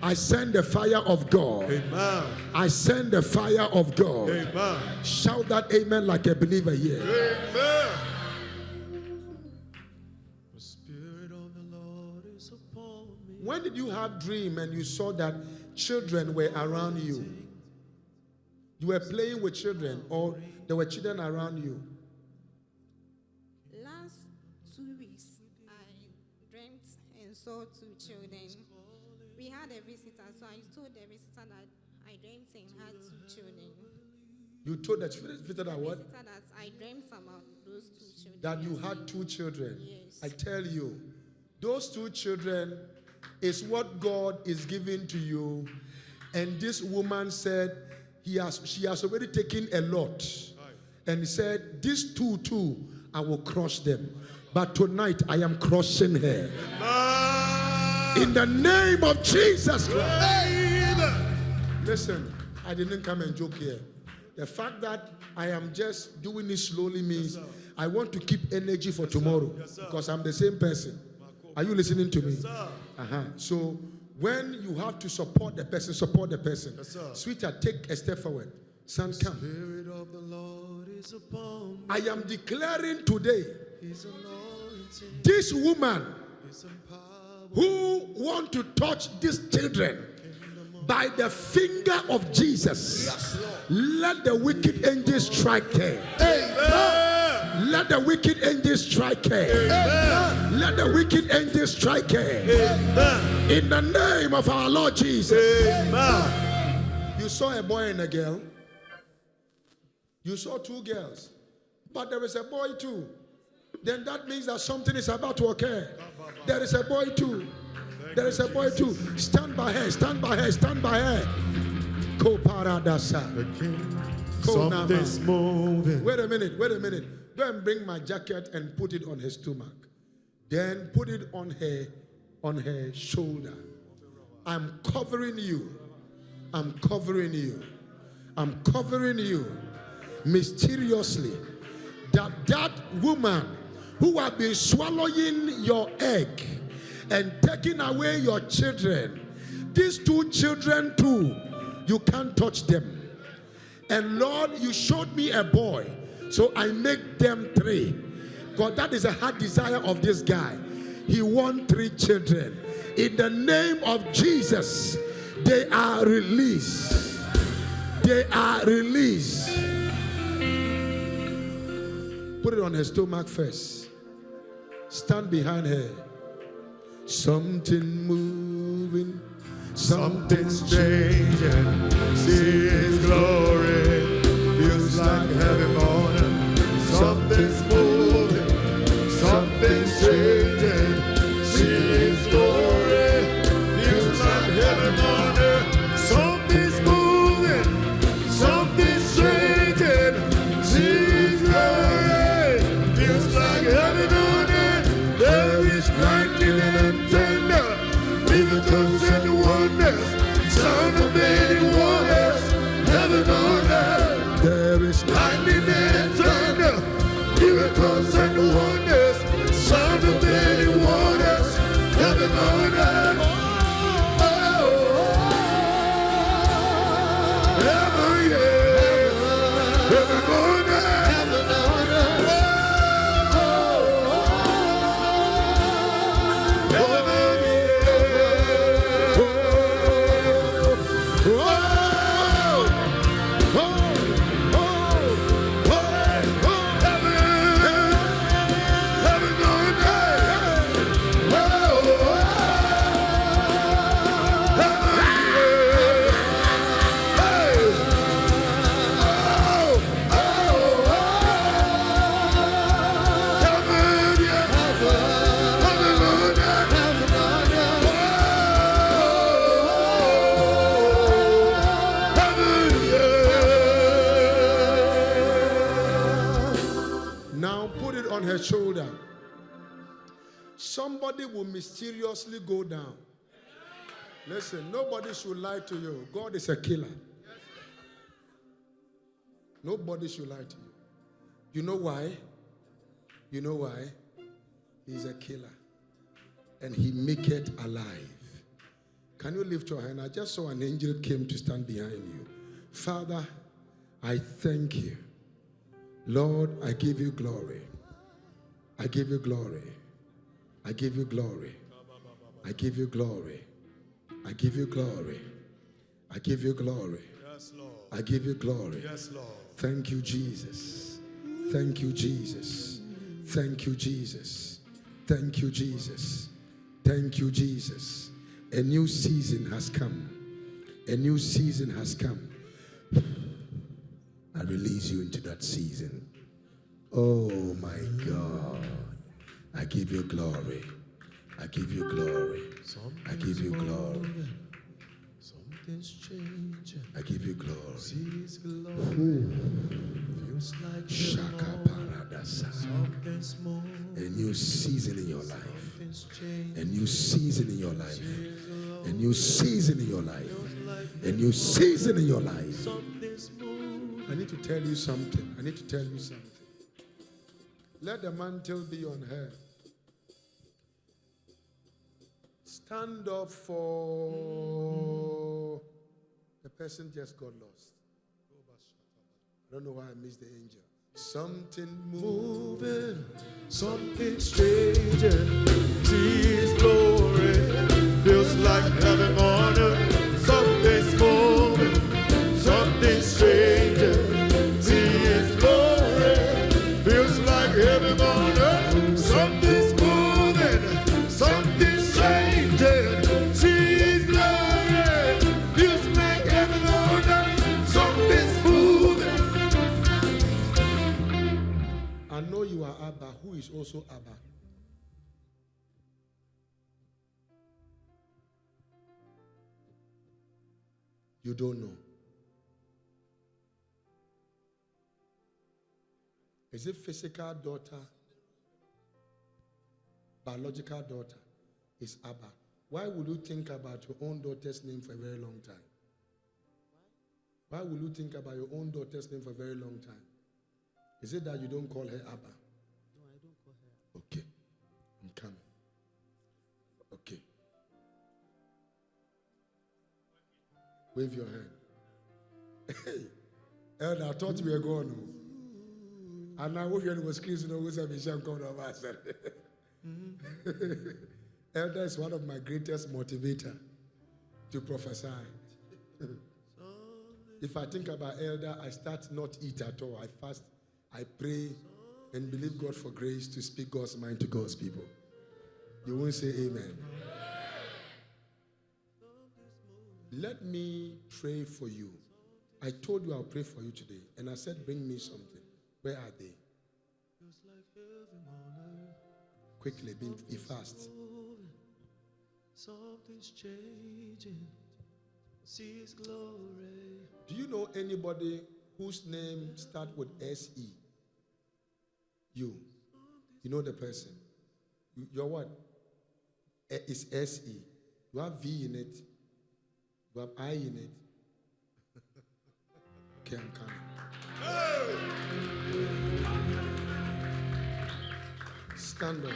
I send the fire of God. Amen. I send the fire of God. Amen. Shout that amen like a believer here. Amen. The Spirit of the Lord is upon me. When did you have dream and you saw that children were around you? You were playing with children, or there were children around you?
Last 2 weeks, I dreamt and saw 2 children. We had a visitor, so I told the visitor that I dreamt and had 2 children. You told the visitor that what? Visitor that I dreamt about those 2 children.
That you had 2 children.
Yes.
I tell you, those 2 children is what God is giving to you. And this woman said she has already taken a lot. And he said, these 2 too, I will crush them. But tonight I am crushing her. In the name of Jesus Christ. Listen, I didn't come and joke here. The fact that I am just doing it slowly means I want to keep energy for tomorrow, because I'm the same person. Are you listening to me? So when you have to support the person, support the person. Sweetheart, take a step forward. Son, come. Spirit of the Lord is upon me. I am declaring today, this woman who want to touch these children by the finger of Jesus, yes, let the wicked angels strike her. Amen. Let the wicked angels strike her. Amen. Let the wicked angels strike her. Amen. In the name of our Lord Jesus. Amen. You saw a boy and a girl. You saw 2 girls, but there is a boy too. Then that means that something is about to occur. There is a boy too. There is a boy too. Stand by her, stand by her, stand by her. Something's moving. Wait a minute, wait a minute. Go and bring my jacket and put it on her stomach. Then put it on her shoulder. I'm covering you. I'm covering you. I'm covering you mysteriously. That woman who have been swallowing your egg and taking away your children, these 2 children too, you can't touch them. And Lord, you showed me a boy, so I make them 3. God, that is a heart desire of this guy. He wants 3 children. In the name of Jesus, they are released. They are released. Put it on her stomach first. Stand behind her. Something moving, something's changing. See His glory, feels like heaven morning. Something's moving, something's changing. See His glory, feels like heaven morning. Something's moving. There is lightning and thunder, miracles and wonders, sound of many waters, heaven on earth. Heaven, yeah. Heaven on earth. Heaven on earth. Heaven, now put it on her shoulder. Somebody will mysteriously go down. Listen, nobody should lie to you. God is a killer. Nobody should lie to you. You know why? You know why? He's a killer. And he make it alive. Can you lift your hand? I just saw an angel came to stand behind you. Father, I thank you. Lord, I give you glory. I give you glory. I give you glory. I give you glory. I give you glory. I give you glory.
Yes, Lord.
I give you glory.
Yes, Lord.
Thank you, Jesus. Thank you, Jesus. Thank you, Jesus. Thank you, Jesus. Thank you, Jesus. A new season has come. A new season has come. I release you into that season. Oh my God. I give you glory. I give you glory. I give you glory.
Something's changing.
I give you glory.
His glory feels like
Shaka paradasa.
something's moving.
A new season in your life.
Something's changing.
A new season in your life. A new season in your life. A new season in your life.
Something's moving.
I need to tell you something. I need to tell you something. Let the mantle be on her. Stand up for the person just got lost. I don't know why I missed the angel. Something moving.
Something's changing. See His glory feels like heaven on earth. Something's moving. Something's changing. See His glory feels like heaven on earth. Something's moving. Something's changing. See His glory feels like heaven on earth. Something's moving.
I know you are Abba. Who is also Abba? You don't know. Is it physical daughter? Biological daughter? Is Abba. Why would you think about your own daughter's name for a very long time? Why would you think about your own daughter's name for a very long time? Is it that you don't call her Abba?
No, I don't call her.
Okay. I'm coming. Okay. Wave your hand. Hey, Elder, I thought we were going. And now what you was screaming, always have a sham come to us. Elder is one of my greatest motivator to prophesy. If I think about Elder, I start not eat at all. I fast, I pray, and believe God for grace to speak God's mind to God's people. You won't say amen. Let me pray for you. I told you I'll pray for you today. And I said, bring me something. Where are they? Quickly, be fast.
Something's changing. See His glory.
Do you know anybody whose name starts with S-E? You. You know the person. You're what? It's S-E. You have V in it. You have I in it. Okay, I'm coming. Stand up.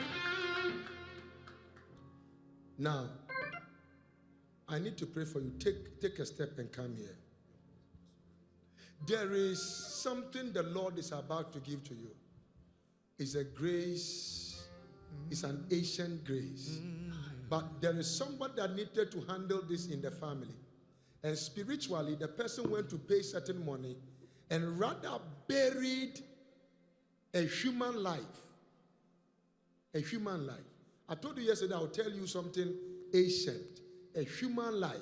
Now, I need to pray for you. Take a step and come here. There is something the Lord is about to give to you. It's a grace. It's an ancient grace. But there is somebody that needed to handle this in the family. And spiritually, the person went to pay certain money and rather buried a human life. A human life. I told you yesterday, I'll tell you something ancient. A human life.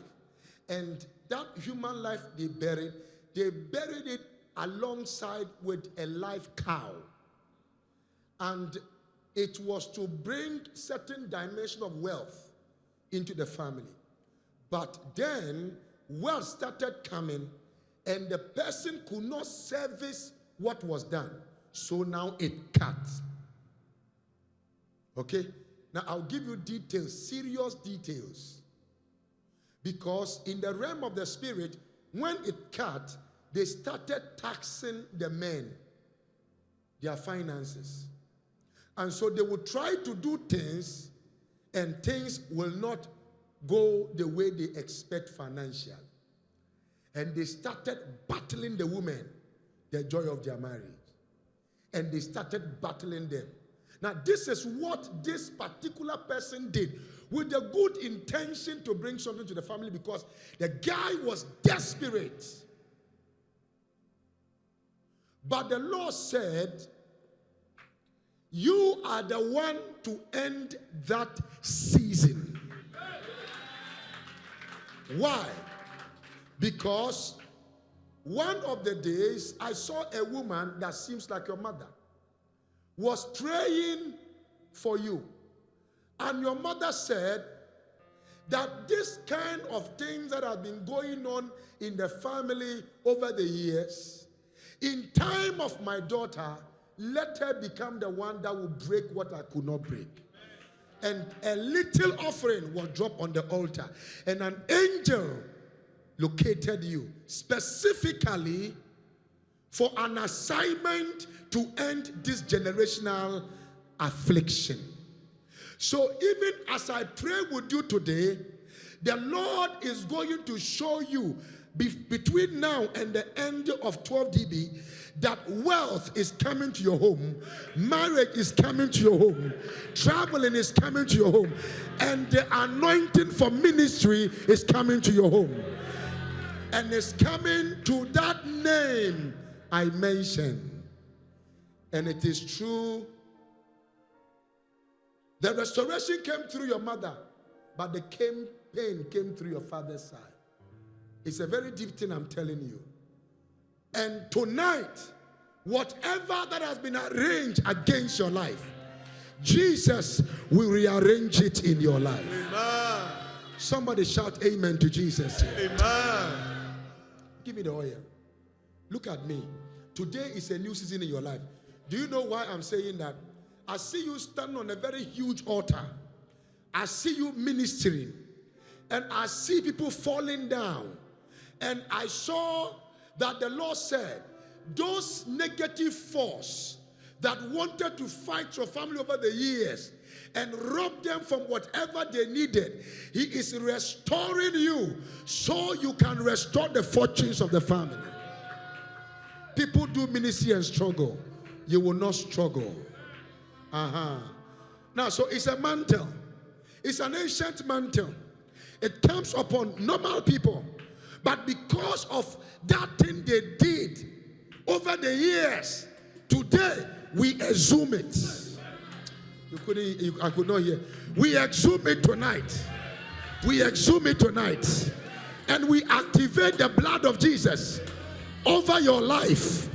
And that human life they buried it alongside with a live cow. And it was to bring certain dimension of wealth into the family. But then wealth started coming and the person could not service what was done. So now it cut. Okay? Now I'll give you details, serious details. Because in the realm of the spirit, when it cut, they started taxing the men, their finances. And so they would try to do things, and things will not go the way they expect financially. And they started battling the women, the joy of their marriage. And they started battling them. Now, this is what this particular person did with the good intention to bring something to the family because the guy was desperate. But the Lord said, you are the one to end that season. Why? Because one of the days I saw a woman that seems like your mother was praying for you. And your mother said that this kind of things that have been going on in the family over the years, in time of my daughter, let her become the one that will break what I could not break. And a little offering was dropped on the altar. And an angel located you specifically for an assignment to end this generational affliction. So even as I pray with you today, the Lord is going to show you between now and the end of 12DB that wealth is coming to your home, marriage is coming to your home, traveling is coming to your home, and the anointing for ministry is coming to your home. And it's coming to that name I mentioned. And it is true. The restoration came through your mother, but the pain came through your father's side. It's a very deep thing I'm telling you. And tonight, whatever that has been arranged against your life, Jesus will rearrange it in your life.
Amen.
Somebody shout amen to Jesus.
Amen.
Give me the oil. Look at me. Today is a new season in your life. Do you know why I'm saying that? I see you standing on a very huge altar. I see you ministering. And I see people falling down. And I saw that the Lord said, those negative force that wanted to fight your family over the years and rob them from whatever they needed, He is restoring you so you can restore the fortunes of the family. People do ministry and struggle. You will not struggle. Now, so it's a mantle. It's an ancient mantle. It comes upon normal people. But because of that thing they did over the years, today we exhume it. I could not hear. We exhume it tonight. We exhume it tonight. And we activate the blood of Jesus over your life,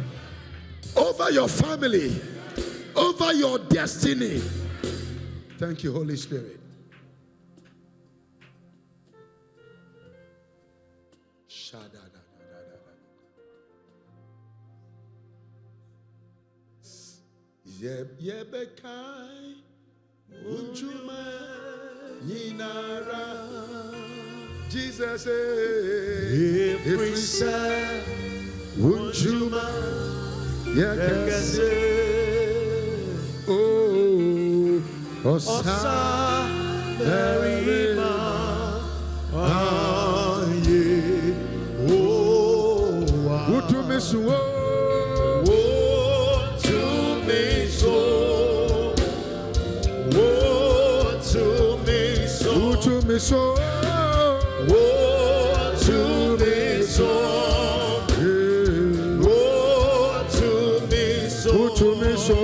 over your family, over your destiny. Thank you, Holy Spirit. Yebekai unjuma yinara Jesus every say unjuma yakase oh
Osa Berima Aye Owa
Utumisu
Utumiso Utumiso
Utumisu
Utumiso Utumiso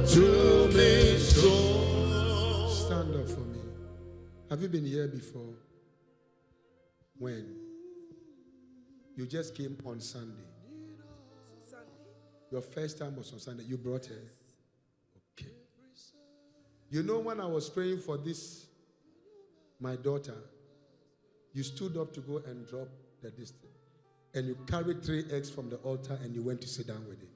Utumisu Stand up for me. Have you been here before? When? You just came on Sunday. Your first time was on Sunday. You brought her. Okay. You know, when I was praying for this, my daughter, you stood up to go and drop the distance. And you carried 3 eggs from the altar and you went to sit down with it.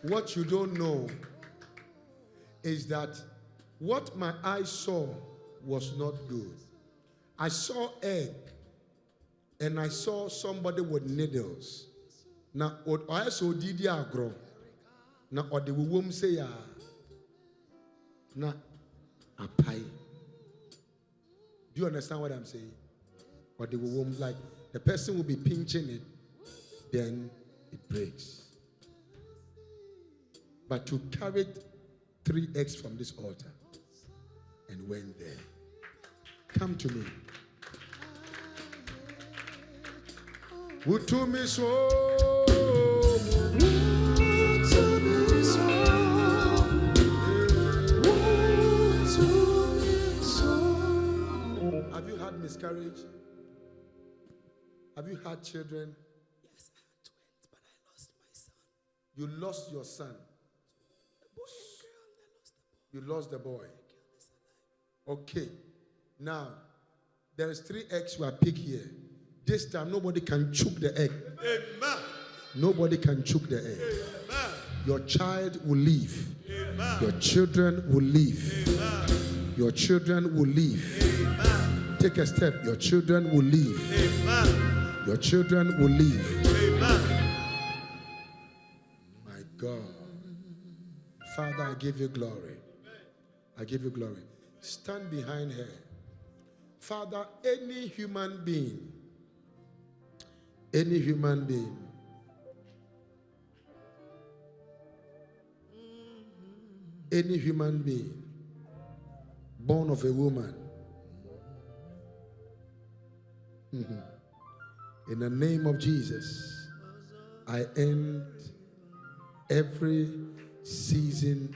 What you don't know is that what my eyes saw was not good. I saw egg and I saw somebody with needles. Now, I saw Didi Agro. Now, or the woman say, na a pie. Do you understand what I'm saying? Or the woman, like the person will be pinching it, then it breaks. But you carried 3 eggs from this altar and went there. Come to me. Have you had miscarriage? Have you had children?
Yes, I had twins, but I lost my son.
You lost your son.
Boy and girl, I lost the boy.
You lost the boy.
The girl is alive.
Okay. Now, there is 3 eggs you are picked here. This time, nobody can choke the egg.
Amen.
Nobody can choke the egg.
Amen.
Your child will leave.
Amen.
Your children will leave.
Amen.
Your children will leave.
Amen.
Take a step. Your children will leave.
Amen.
Your children will leave.
Amen.
My God. Father, I give you glory. I give you glory. Stand behind her. Father, any human being, any human being born of a woman, in the name of Jesus, I end every season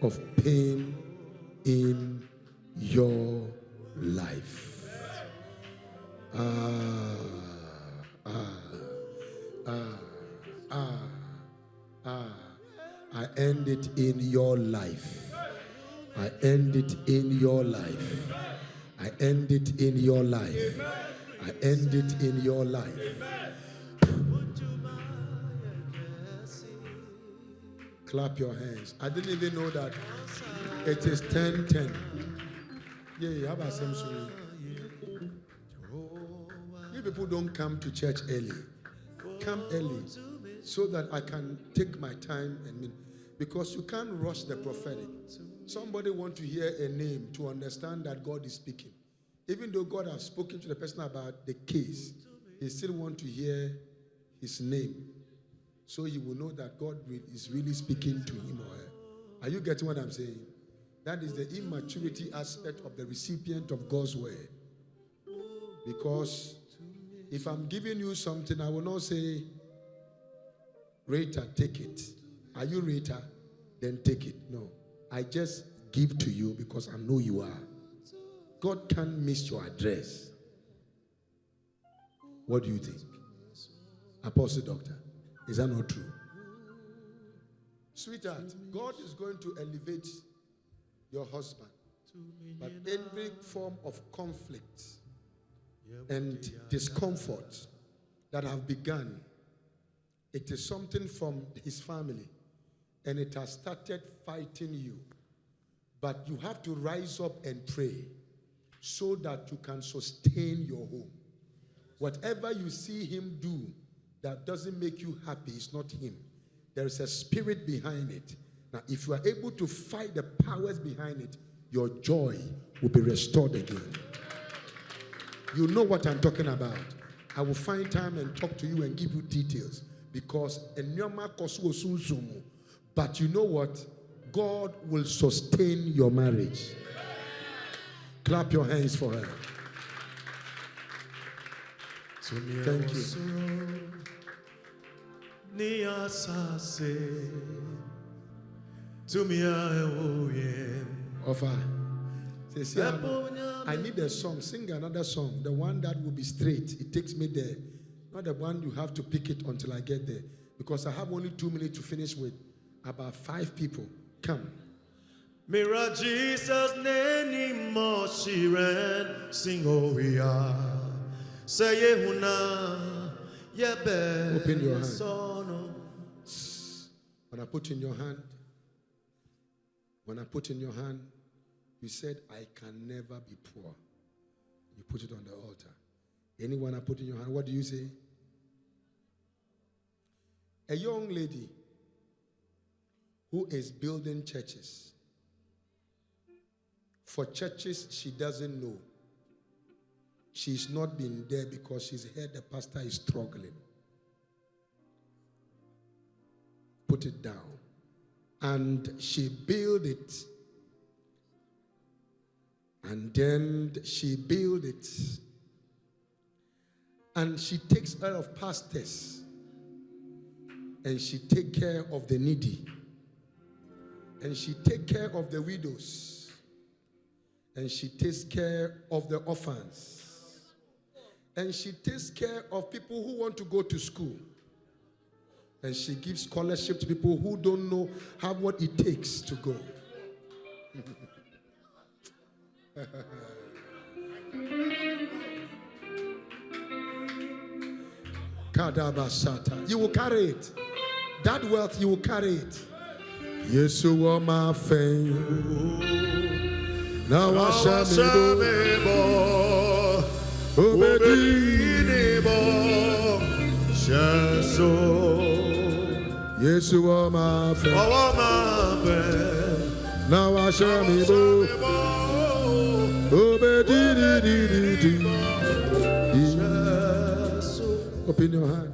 of pain in your life. I end it in your life. I end it in your life. I end it in your life. I end it in your life. Clap your hands. I didn't even know that it is 10:10. Yeah, how about some sweet? You people don't come to church early. Come early so that I can take my time and mean, because you can't rush the prophetic. Somebody want to hear a name to understand that God is speaking. Even though God has spoken to the person about the case, he still want to hear his name, so he will know that God is really speaking to him or her. Are you getting what I'm saying? That is the immaturity aspect of the recipient of God's word. Because if I'm giving you something, I will not say, Rita, take it. Are you Rita? Then take it. No. I just give to you because I know you are. God can't miss your address. What do you think? Apostle Doctor, is that not true? Sweetheart, God is going to elevate your husband. But every form of conflict and discomfort that have begun, it is something from his family, and it has started fighting you. But you have to rise up and pray so that you can sustain your home. Whatever you see him do that doesn't make you happy is not him. There is a spirit behind it. Now, if you are able to fight the powers behind it, your joy will be restored again. You know what I'm talking about. I will find time and talk to you and give you details, because but you know what? God will sustain your marriage. Clap your hands for her. Thank you. Offer. Say, I need a song. Sing another song. The one that will be straight. It takes me there. Not the one you have to pick it until I get there. Because I have only 2 minutes to finish with about 5 people. Come.
Mira Jesus neni mo shiren sing oya. Say huna yebe.
Open your hand. When I put in your hand, you said, I can never be poor. You put it on the altar. Anyone I put in your hand, what do you say? A young lady who is building churches. For churches she doesn't know. She's not been there because she's heard the pastor is struggling. Put it down. And she built it. And then she built it. And she takes care of pastors. And she takes care of the needy. And she takes care of the widows. And she takes care of the orphans. And she takes care of people who want to go to school. And she gives scholarship to people who don't know what it takes to go. You will carry it. That wealth, you will carry it. Yes, you are my fame. Now I shall be yes, you are my friend. Now I shall be open your hand.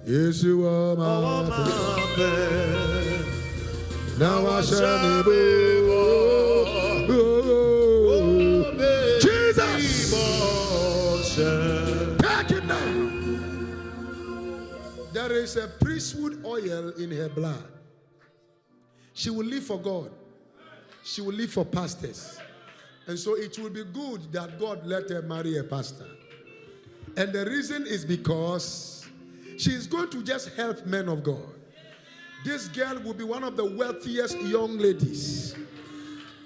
Yes, you are my friend. Now I shall be Jesus. Take it now. There is a priesthood oil in her blood. She will live for God. She will live for pastors. And so it will be good that God let her marry a pastor. And the reason is because she is going to just help men of God. This girl will be one of the wealthiest young ladies.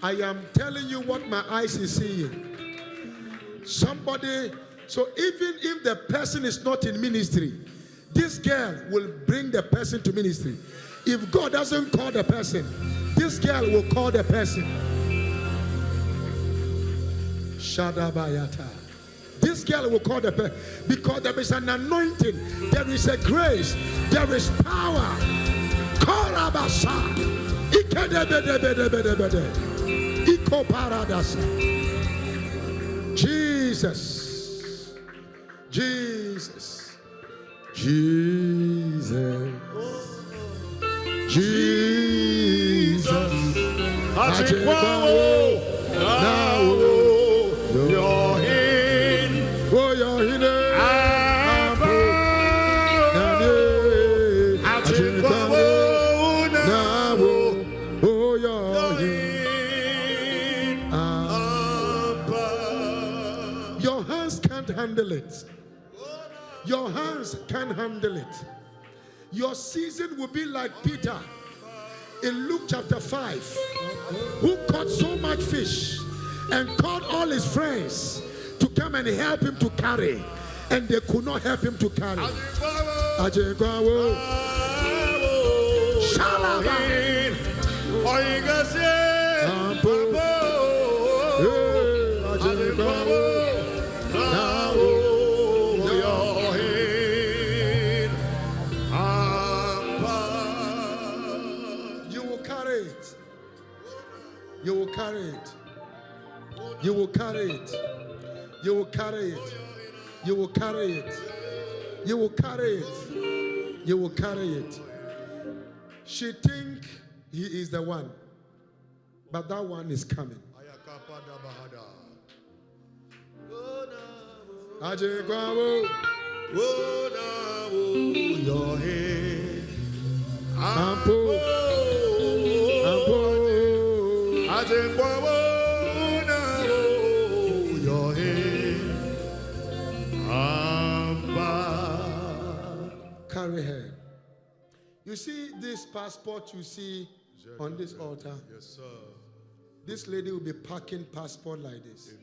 I am telling you what my eyes is seeing. Somebody, so even if the person is not in ministry, this girl will bring the person to ministry. If God doesn't call the person, this girl will call the person. Shadabayata. This girl will call the person because there is an anointing, there is a grace, there is power. Korabasa. Iko paradasa. Jesus. Jesus. Jesus. Jesus. Now you're in. Oh, you're in it. Your hands can't handle it. Your hands can't handle it. Your season will be like Peter in Luke chapter 5, who caught so much fish and called all his friends to come and help him to carry, and they could not help him to carry. You will carry it. You will carry it. You will carry it. You will carry it. You will carry it. She think he is the one, but that one is coming. Ajegwawo,
Your head.
Ampo, Ampo,
Your head.
carry her. You see this passport you see on this altar?
Yes, sir.
This lady will be packing passport like this.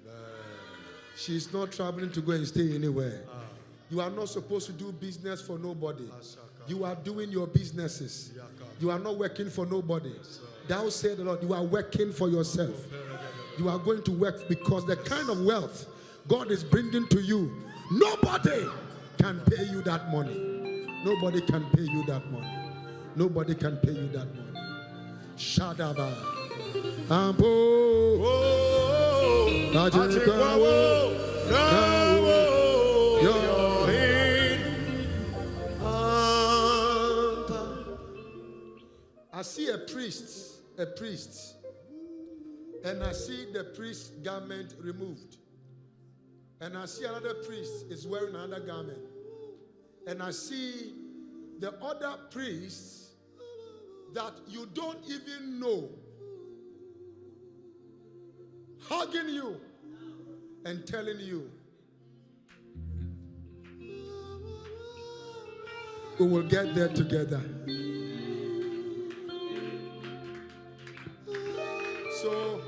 She's not traveling to go and stay anywhere. You are not supposed to do business for nobody. You are doing your businesses. You are not working for nobody. Thou said the Lord, you are working for yourself. You are going to work because the kind of wealth God is bringing to you, nobody can pay you that money. Nobody can pay you that money. Nobody can pay you that money. Shadaba. Ampo. I see a priest, and I see the priest's garment removed. And I see another priest is wearing another garment. And I see the other priests that you don't even know hugging you and telling you, we will get there together. So,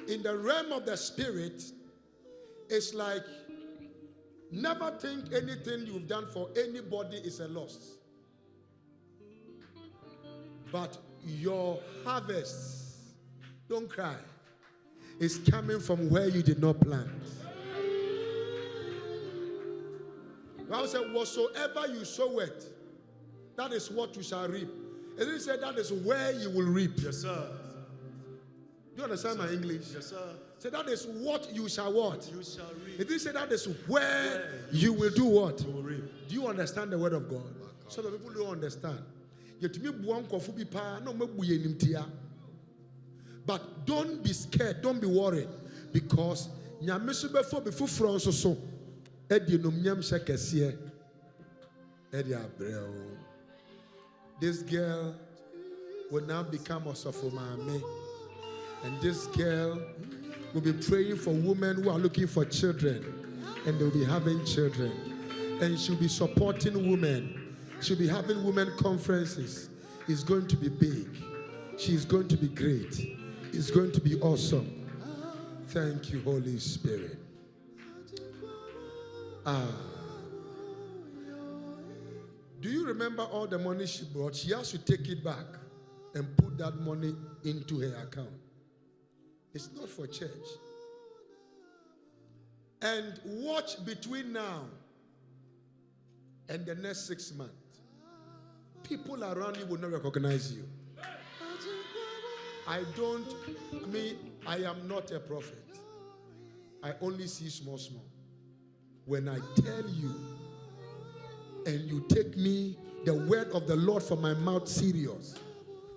in the realm of the spirit, it's like never think anything you've done for anybody is a loss. But your harvest, don't cry, is coming from where you did not plant. The Bible said, whatsoever you sow it, that is what you shall reap. It didn't say that is where you will reap.
Yes, sir.
Do you understand my English?
Yes, sir.
Say that is what you shall what?
You shall reap.
It didn't say that is where you will do what?
You will reap.
Do you understand the word of God? Some people don't understand. But don't be scared, don't be worried, because this girl will now become a Sofomame, and this girl will be praying for women who are looking for children, and they'll be having children, and she'll be supporting women. She'll be having women conferences. It's going to be big. She's going to be great. It's going to be awesome. Thank you, Holy Spirit. Do you remember all the money she brought? She has to take it back and put that money into her account. It's not for church. And watch between now and the next 6 months. People around you will not recognize you. I am not a prophet. I only see small. When I tell you and you take me, the word of the Lord from my mouth serious,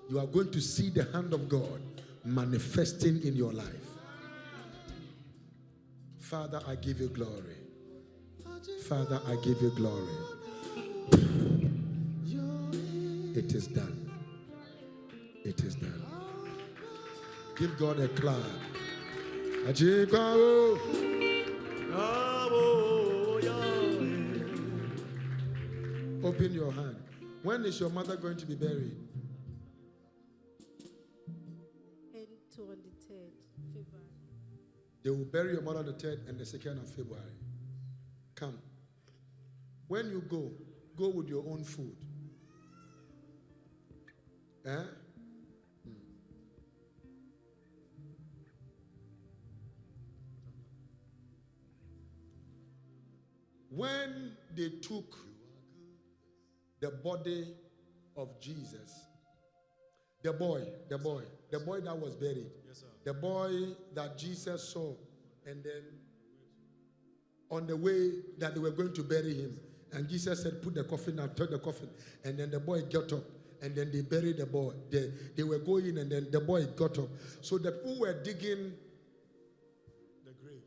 you are going to see the hand of God manifesting in your life. Father, I give you glory. Father, I give you glory. It is done. It is done. Give God a clap. Open your hand. When is your mother going to be buried?
On the 3rd February.
They will bury your mother on the 3rd and the 2nd of February. Come. When you go with your own food. When they took the body of Jesus, The boy that was buried.
Yes, sir.
The boy that Jesus saw, and then on the way that they were going to bury him, and Jesus said, put the coffin out, turn the coffin, and then the boy got up, and then they buried the boy. They were going, and then the boy got up. So the people were digging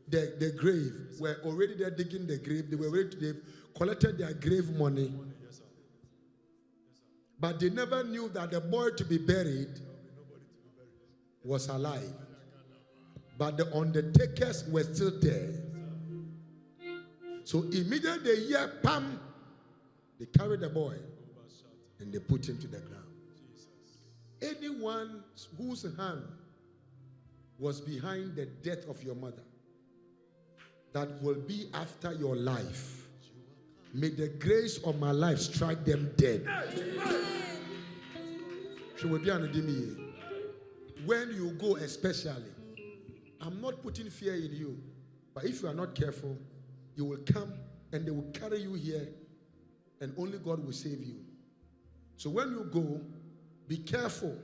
the grave, were already there digging the grave. They were ready to, they've collected their grave money.
Yes, sir.
But they never knew that the boy to be buried was alive. But the undertakers were still there. So immediately they hear, pam, they carried the boy and they put him to the ground. Anyone whose hand was behind the death of your mother, that will be after your life, may the grace of my life strike them dead. When you go especially, I'm not putting fear in you, but if you are not careful, you will come and they will carry you here and only God will save you. So when you go, be careful.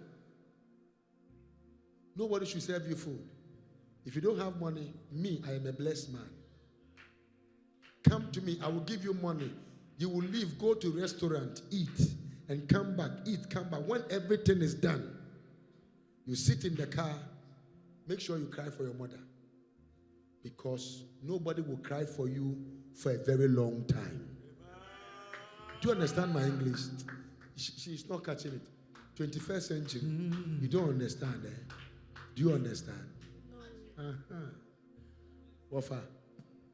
Nobody should serve you food. If you don't have money, me, I am a blessed man. Come to me, I will give you money. You will leave, go to restaurant, eat, and come back, eat, come back. When everything is done, you sit in the car, make sure you cry for your mother. Because nobody will cry for you for a very long time. Do you understand my English? She's not catching it. 21st century, you don't understand, eh? Do you understand? Wafa,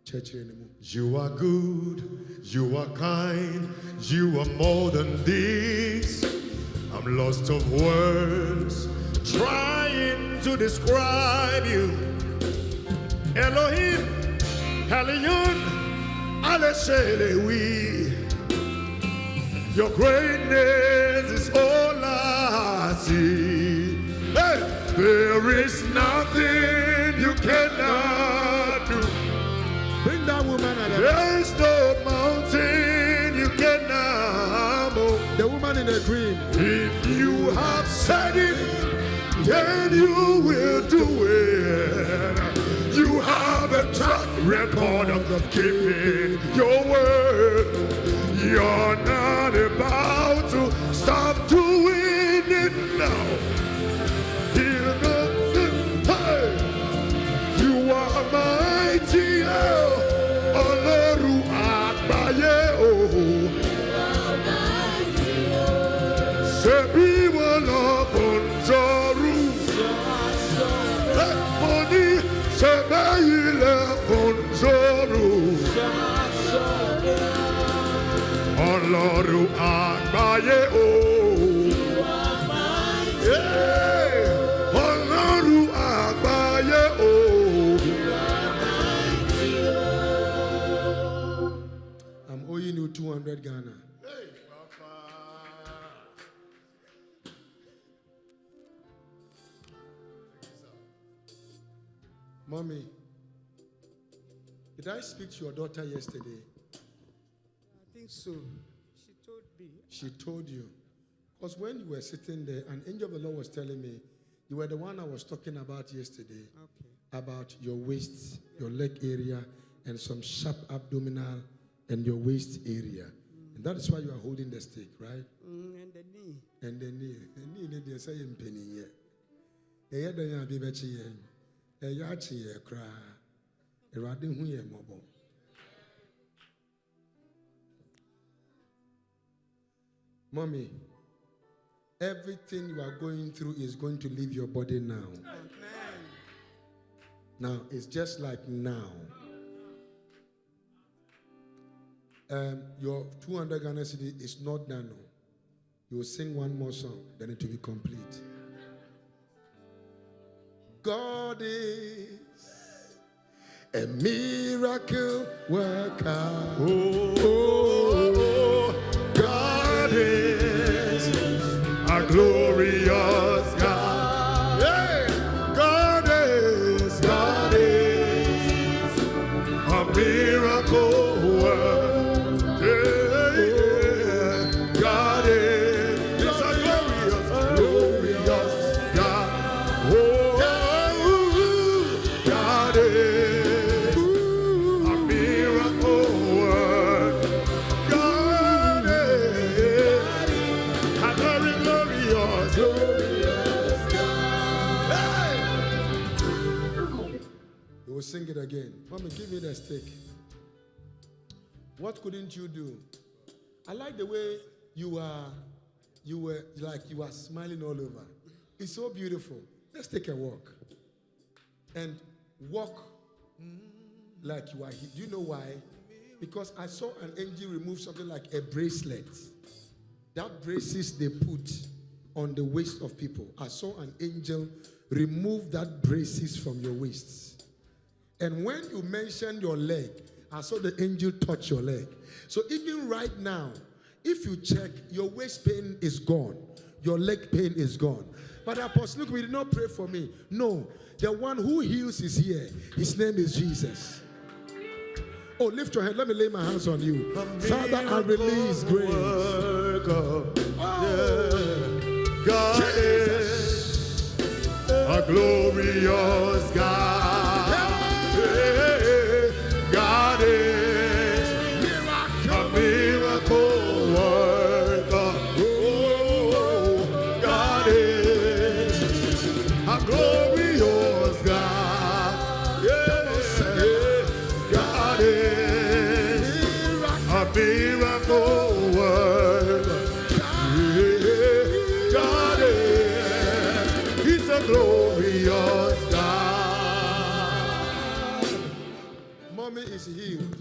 church anymore.
You are good, you are kind, you are more than this. I'm lost of words, trying to describe you. Elohim, Elion, Aleshelewi. Your greatness is all I see. Hey, there is nothing you cannot do.
Bring that woman out of
There is no mountain you cannot move.
the woman in the green.
If you have said it, then you will do it. You have a track record of keeping your word. You're not about to stop doing it now. Hey, you are mighty, oh, Oloru Agbaye, oh. Sebi wala bonjoru, Moni sebeile bonjoru, Oloru Agbaye, oh. Yeah, Oloru Agbaye, oh.
I'm owing you 200 Ghana. Mommy, did I speak to your daughter yesterday?
I think so. She told me.
She told you. Because when you were sitting there, an angel of the Lord was telling me, you were the one I was talking about yesterday,
Okay.
about your waist, your leg area, and some sharp abdominal and your waist area. And that is why you are holding the stick, right?
And the knee.
And the knee. The knee, they say in penny here. They don't have a yachi cry. A riding here, mobile. Mommy, everything you are going through is going to leave your body now.
Amen.
Now, it's just like now. Your 200 Ghana cedi is not done. No. You will sing one more song, then it will be complete. God is a miracle worker.
Oh, God is a glorious God. Yeah. God is a miracle worker. Yeah. God is a glorious
We'll sing it again. Mommy, give me the stick. What couldn't you do? I like the way you are smiling all over. It's so beautiful. Let's take a walk. And walk like you are here. Do you know why? Because I saw an angel remove something like a bracelet. That braces they put on the waist of people. I saw an angel remove that braces from your waists. And when you mentioned your leg, I saw the angel touch your leg. So even right now, if you check, your waist pain is gone. Your leg pain is gone. But Apostle, look, we did not pray for me. No, the one who heals is here. His name is Jesus. Oh, lift your hand. Let me lay my hands on you. Father, I release grace.
God is a glorious God. God is a miracle worker. Oh, God is a glorious God. God is a miracle worker. God is, He's a glorious God.
Mommy is healed.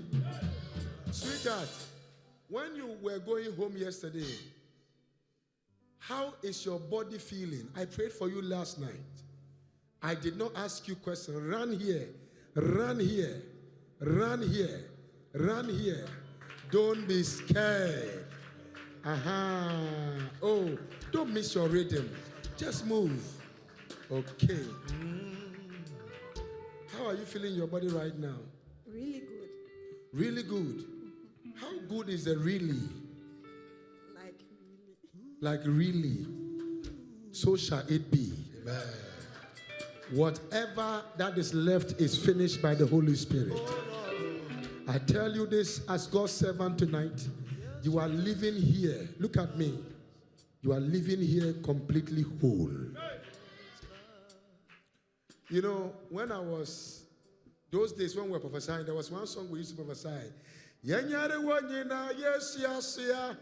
Sweetheart, when you were going home yesterday, how is your body feeling? I prayed for you last night. I did not ask you questions. Run here, run here, run here, run here. Don't be scared. Oh, don't miss your rhythm. Just move. Okay. How are you feeling your body right now?
Really good.
Really good. How good is the really?
Like really.
Like really. So shall it be.
Amen.
Whatever that is left is finished by the Holy Spirit. I tell you this as God's servant tonight. You are living here. Look at me. You are living here completely whole. You know, when I was, those days when we were prophesying, there was one song we used to prophesy. Yenyare wanyina, yes, yes, yeah.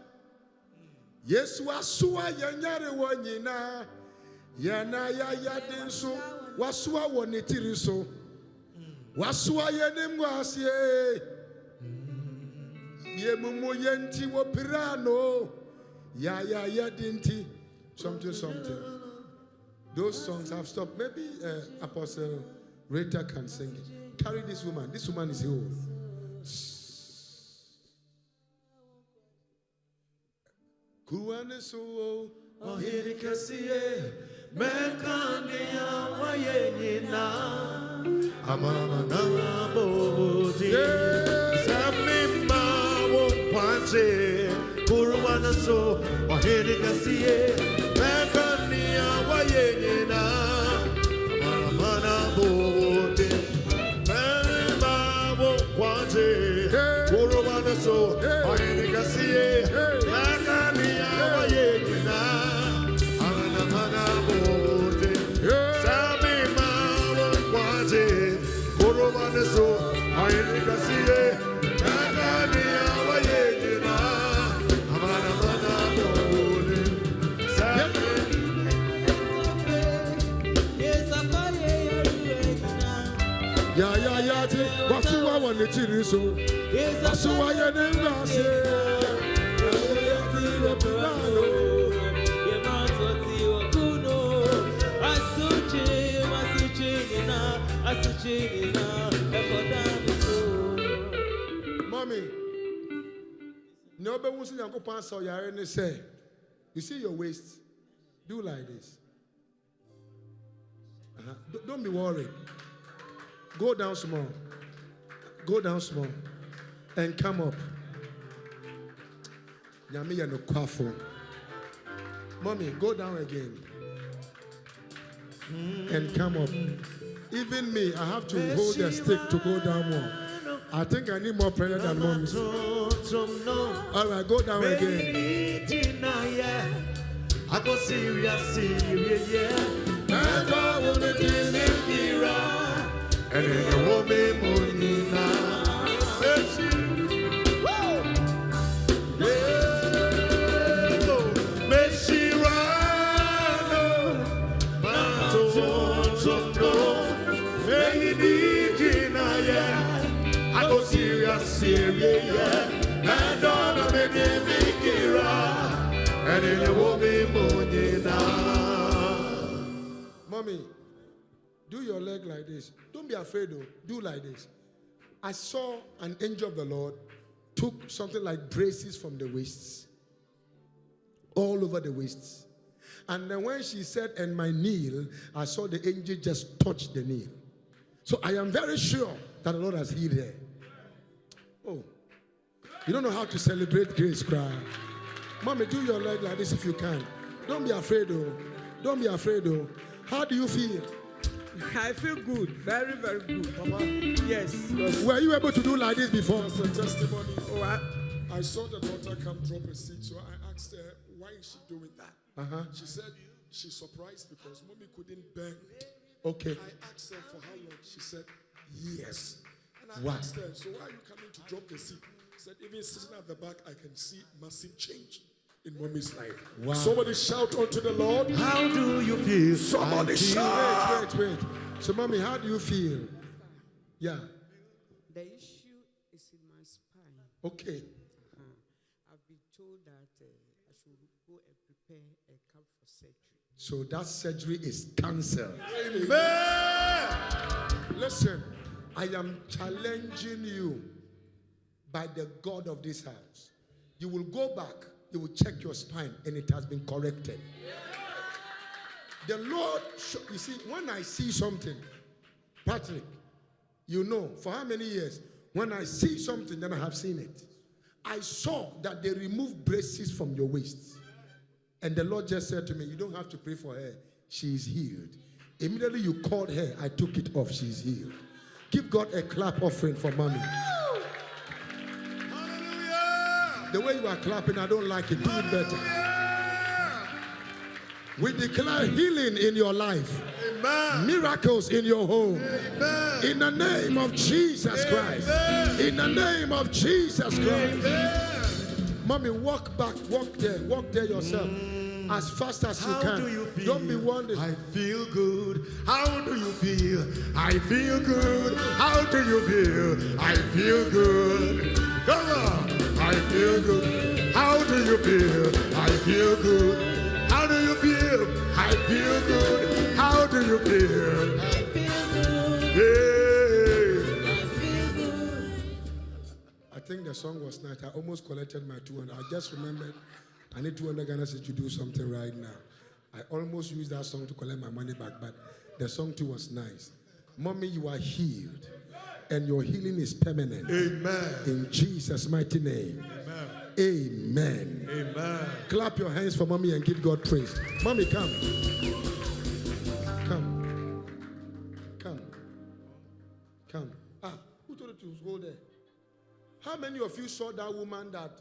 Yes, wasua, yenyare wanyina. Yana ya yadinso, wasua wanitiriso. Wasua yenimwasye. Yemumu yenti wopirano. Ya dinti. Something. Those songs have stopped. Maybe Apostle Rita can sing it. Carry this woman. This woman is healed. Kuaneso
Ohirikasiye mekania wayenina amama na bodi samima wopanje kuruanaso ohirikasiye mekania wayenina amama na bodi samima wopanje kuruanaso ohirikasiye mekania wayenina
Wasuwa wanitiriso. Wasuwa yenimwasye. Mommy, nobody wants to go past your say. You see your waist? Do like this. Don't be worried. Go down small. Go down small. And come up. Mommy, go down again. And come up. Even me, I have to hold the stick to go down more. I think I need more prayer than mommy. All right, go down again.
And in the woman I go serious, and on a and it will be money now.
Mommy, do your leg like this. Don't be afraid though. Do like this. I saw an angel of the Lord took something like braces from the waists, all over the waists. And then when she said, and my knee, I saw the angel just touch the knee. So I am very sure that the Lord has healed her. Oh, you don't know how to celebrate grace, cry. Mommy, do your leg like this if you can. Don't be afraid though. Don't be afraid though. How do you feel?
I feel good, very, very good.
Papa?
Yes.
Were you able to do like this before?
That's a testimony.
Oh,
I saw the daughter come drop a seed, so I asked her, why is she doing that? She said she's surprised because mommy couldn't bend.
Okay.
I asked her for how long. She said, yes. And I asked her, so why are you coming to drop the seed? She said, even sitting at the back, I can see massive change in mommy's life.
Wow.
Somebody shout unto the Lord.
How do you feel?
Somebody shout.
Wait. So, mommy, how do you feel? Yeah.
the issue is in my spine.
Okay.
I've been told that I should go and prepare a camp for surgery.
So that surgery is cancelled.
Amen.
Listen, I am challenging you by the God of this house. You will go back, you will check your spine, and it has been corrected. The Lord, you see, when I see something, Patrick, you know, for how many years? When I see something, then I have seen it. I saw that they removed braces from your waist. And the Lord just said to me, you don't have to pray for her. She is healed. Immediately you called her, I took it off. She is healed. Give God a clap offering for mommy.
Hallelujah.
The way you are clapping, I don't like it. Do it better. We declare healing in your life.
Amen.
Miracles in your home.
Amen.
In the name of Jesus Christ. In the name of Jesus Christ.
Amen.
Mommy, walk back, walk there yourself. As fast as you
How
can.
do you feel?
Don't be wondering.
I feel good. How do you feel? I feel good. How do you feel? I feel good. Come on. I feel good. How do you feel? I feel good. How do you feel? I feel good. How do you feel?
I feel good.
Yeah.
I feel good.
I think the song was nice. I almost collected my 200. I just remembered I need 200 Ghana cedis to do something right now. I almost used that song to collect my money back, but the song too was nice. Mommy, you are healed, and your healing is permanent.
Amen.
In Jesus' mighty name. Amen.
Amen.
Clap your hands for mommy and give God praise. Mommy, come. Come. Come. Come. Who told you to go there? How many of you saw that woman that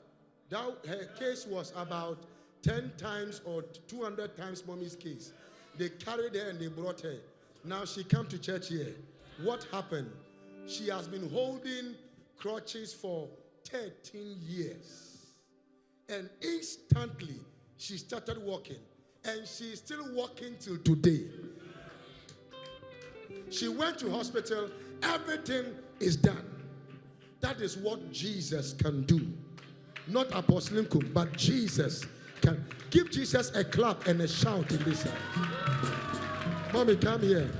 her case was about 10 times or 200 times mommy's case? They carried her and they brought her. Now she come to church here. What happened? She has been holding crutches for 13 years. And instantly, she started walking. And she's still walking till today. She went to hospital. Everything is done. That is what Jesus can do. Not Apostle Nkum, but Jesus can. Give Jesus a clap and a shout in this house. Mommy, come here.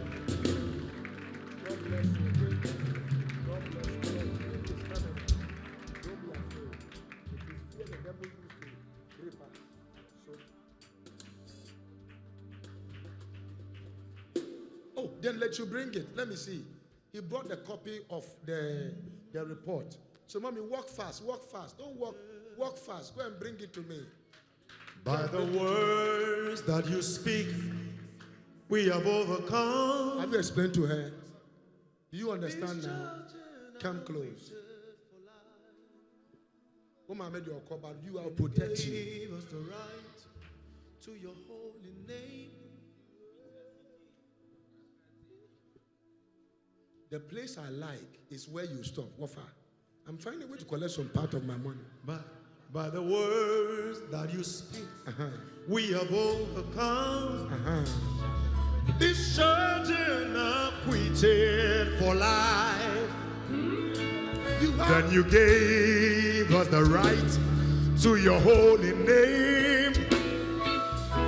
Oh, then let you bring it. Let me see. He brought the copy of the report. So, mommy, walk fast, walk fast. Don't walk fast. Go and bring it to me.
By the words that you speak, we have overcome.
Have you explained to her? Do you understand now? Come close. Woman made your call, but you will protect you.
Give us the right to your holy name.
The place I like is where you stop. Wafa. I'm finding a way to collect some part of my money.
By the words that you speak, we have overcome. This certain acquitted for for life. Then you gave us the right to your holy name,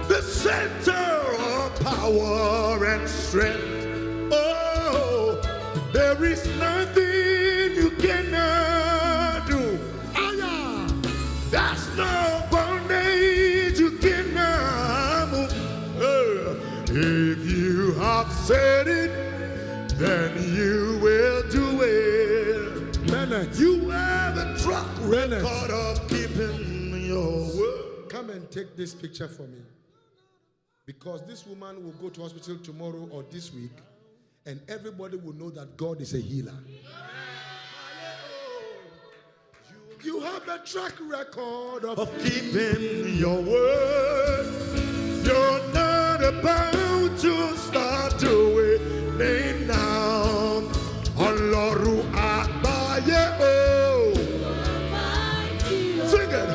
the center of power and strength. Oh, there is nothing you cannot do. That's no bondage you cannot move. If you have said it, then you will do it.
Bennett,
You have a track record of keeping your word.
come and take this picture for me. Because this woman will go to hospital tomorrow or this week, and everybody will know that God is a healer. You have a track record of
Keeping your word. You're not about to start doing it now. Ọlọ́run àgbáyé o. Sing it.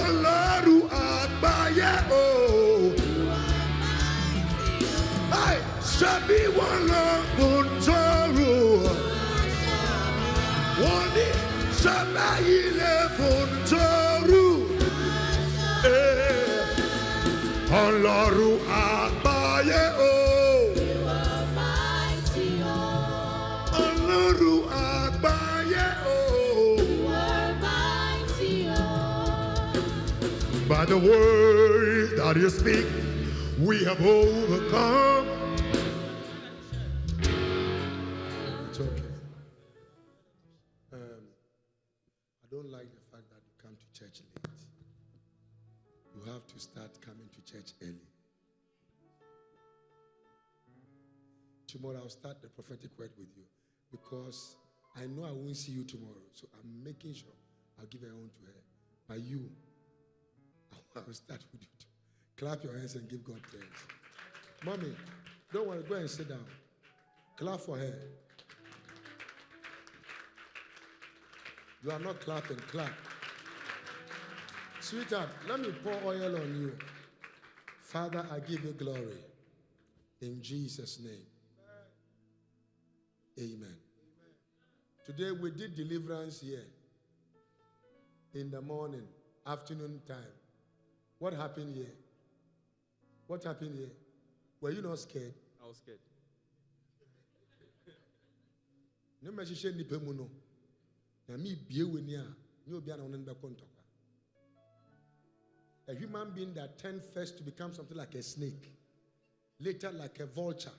Ọlọ́run àgbáyé o. Hey, ṣebí wọ́n lọ fún tọrọ. Wọ́n ní ṣebí ilé fún tọrọ. Ọlọ́run àgbáyé o. Ọlọ́run àgbáyé o. By the words that you speak, we have overcome.
It's okay. I don't like the fact that you come to church late. You have to start coming to church early. Tomorrow I'll start the prophetic word with you because I know I won't see you tomorrow. So I'm making sure I'll give her own to her. But you, I will start with you too. Clap your hands and give God praise. Mommy, don't worry, go and sit down. Clap for her. You are not clapping, clap. Sweetheart, let me pour oil on you. Father, I give you glory. In Jesus' name. Amen. Today we did deliverance here. In the morning, afternoon time. What happened here? What happened here? Were you not scared?
I was scared.
No me shishe ni pemu no. Na mi bie weni a, ni obi ana onen be kontokwa. A human being that turned first to become something like a snake, later like a vulture,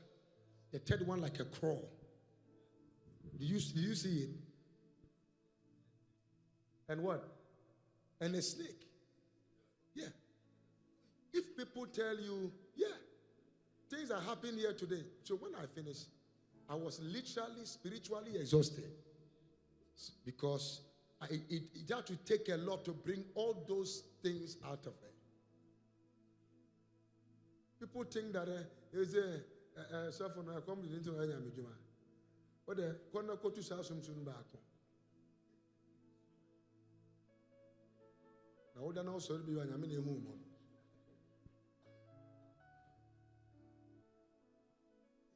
the third one like a crow. Did you see it? And what? And a snake. Yeah. If people tell you, yeah, things are happening here today. So when I finished, I was literally, spiritually exhausted. Because it had to take a lot to bring all those things out of her. People think that there's a someone who comes into any amijuma. But the corner go to South soon back. Now, what now so be when I'm in a home.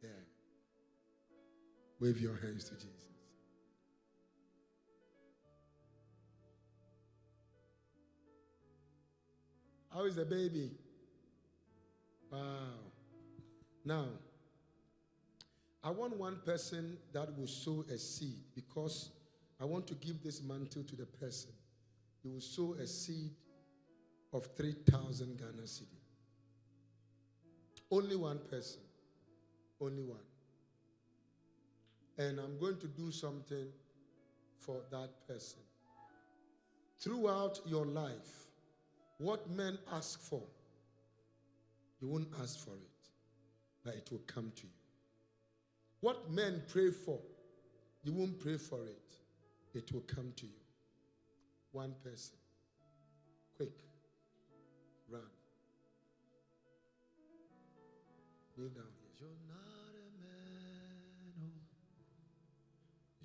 Yeah. Wave your hands to Jesus. How is the baby? Wow. Now, I want one person that will sow a seed because I want to give this mantle to the person. He will sow a seed of 3,000 Ghana cedi. Only one person. Only one. And I'm going to do something for that person. Throughout your life, what men ask for, you won't ask for it, but it will come to you. What men pray for, you won't pray for it, it will come to you. One person. Quick. Run. Kneel down here.
You're not a man, oh.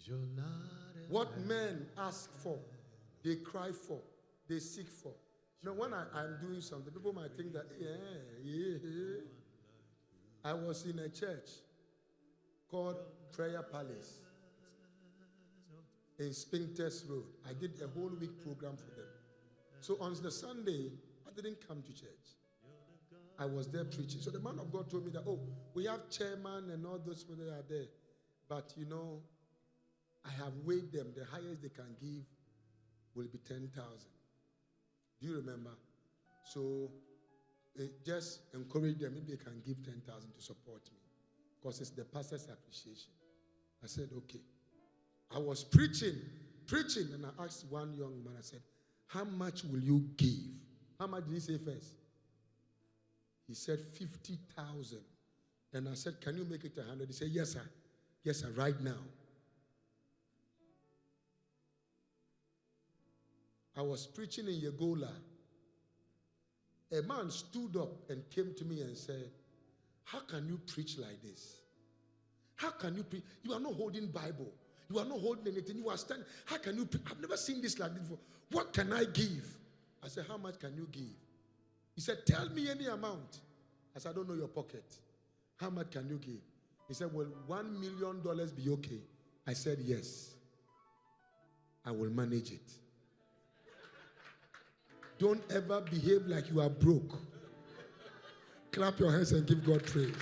You're not a
What men ask for, they cry for, they seek for. You know, when I'm doing something, people might think that, yeah. I was in a church called Prayer Palace in Spintex Road. I did a whole week program for them. So on the Sunday, I didn't come to church. I was there preaching. So the man of God told me that, oh, we have chairman and all those people that are there. But you know, I have weighed them. The highest they can give will be 10,000. Do you remember? So just encourage them if they can give 10,000 to support me. Because it's the pastor's appreciation. I said, okay. I was preaching, and I asked one young man, I said, how much will you give? How much did he say first? He said 50,000. And I said, can you make it 100? He said, yes, sir. Yes, sir, right now. I was preaching in Yegola. A man stood up and came to me and said, how can you preach like this? How can you preach? You are not holding Bible. You are not holding anything. You are standing. How can you preach? I've never seen this like this before. What can I give? I said, how much can you give? He said, tell me any amount. I said, I don't know your pocket. How much can you give? He said, will $1 million be okay? I said, yes. I will manage it. Don't ever behave like you are broke. Clap your hands and give God praise.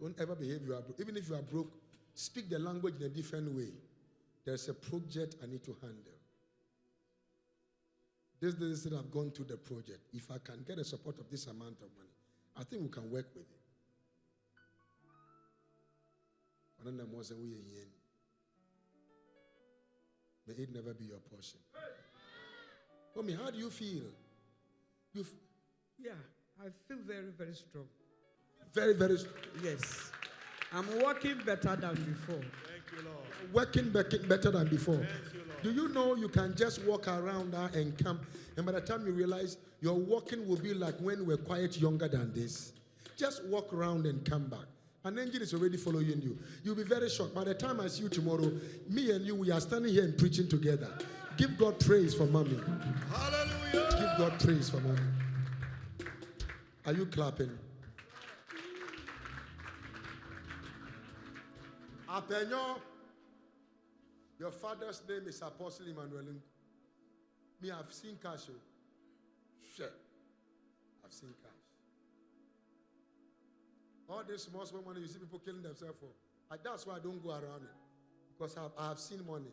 Don't ever behave you are broke. Even if you are broke, speak the language in a different way. There's a project I need to handle. This is I've gone through the project. If I can get the support of this amount of money, I think we can work with it. May it never be your portion. Mommy, how do you feel?
Yeah, I feel very, very strong.
Very, very strong.
Yes. I'm working better than before.
Thank you, Lord.
Working better than before.
Thank you, Lord.
Do you know you can just walk around there and come, and by the time you realize your walking will be like when we're quite younger than this. Just walk around and come back. An angel is already following you. You'll be very shocked. By the time I see you tomorrow, me and you, we are standing here and preaching together. Give God praise for mommy.
Hallelujah.
Give God praise for mommy. Are you clapping? Apenyo, your father's name is Apostle Emmanuel Nkum. Me, I've seen cash. Shit. I've seen cash. All this small money you see people killing themselves for. That's why I don't go around it. Because I have seen money.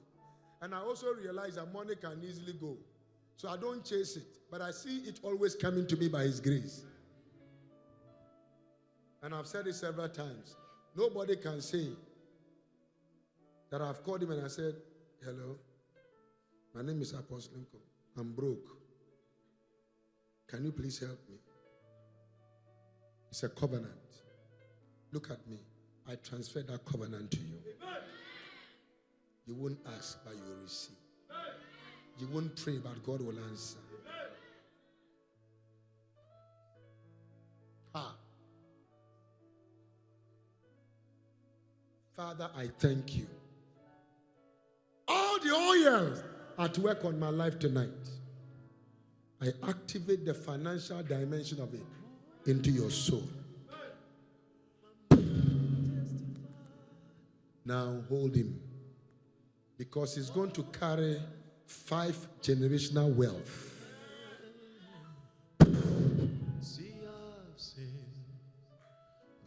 And I also realize that money can easily go. So I don't chase it. But I see it always coming to me by His grace. And I've said it several times. Nobody can say that I've called him and I said, hello, my name is Apostle Nkum. I'm broke. Can you please help me? It's a covenant. Look at me. I transfer that covenant to you. You won't ask, but you will receive. You won't pray, but God will answer. Father, I thank you. All the oils at work on my life tonight. I activate the financial dimension of it into your soul. Now hold him, because he's going to carry 5 generational wealth.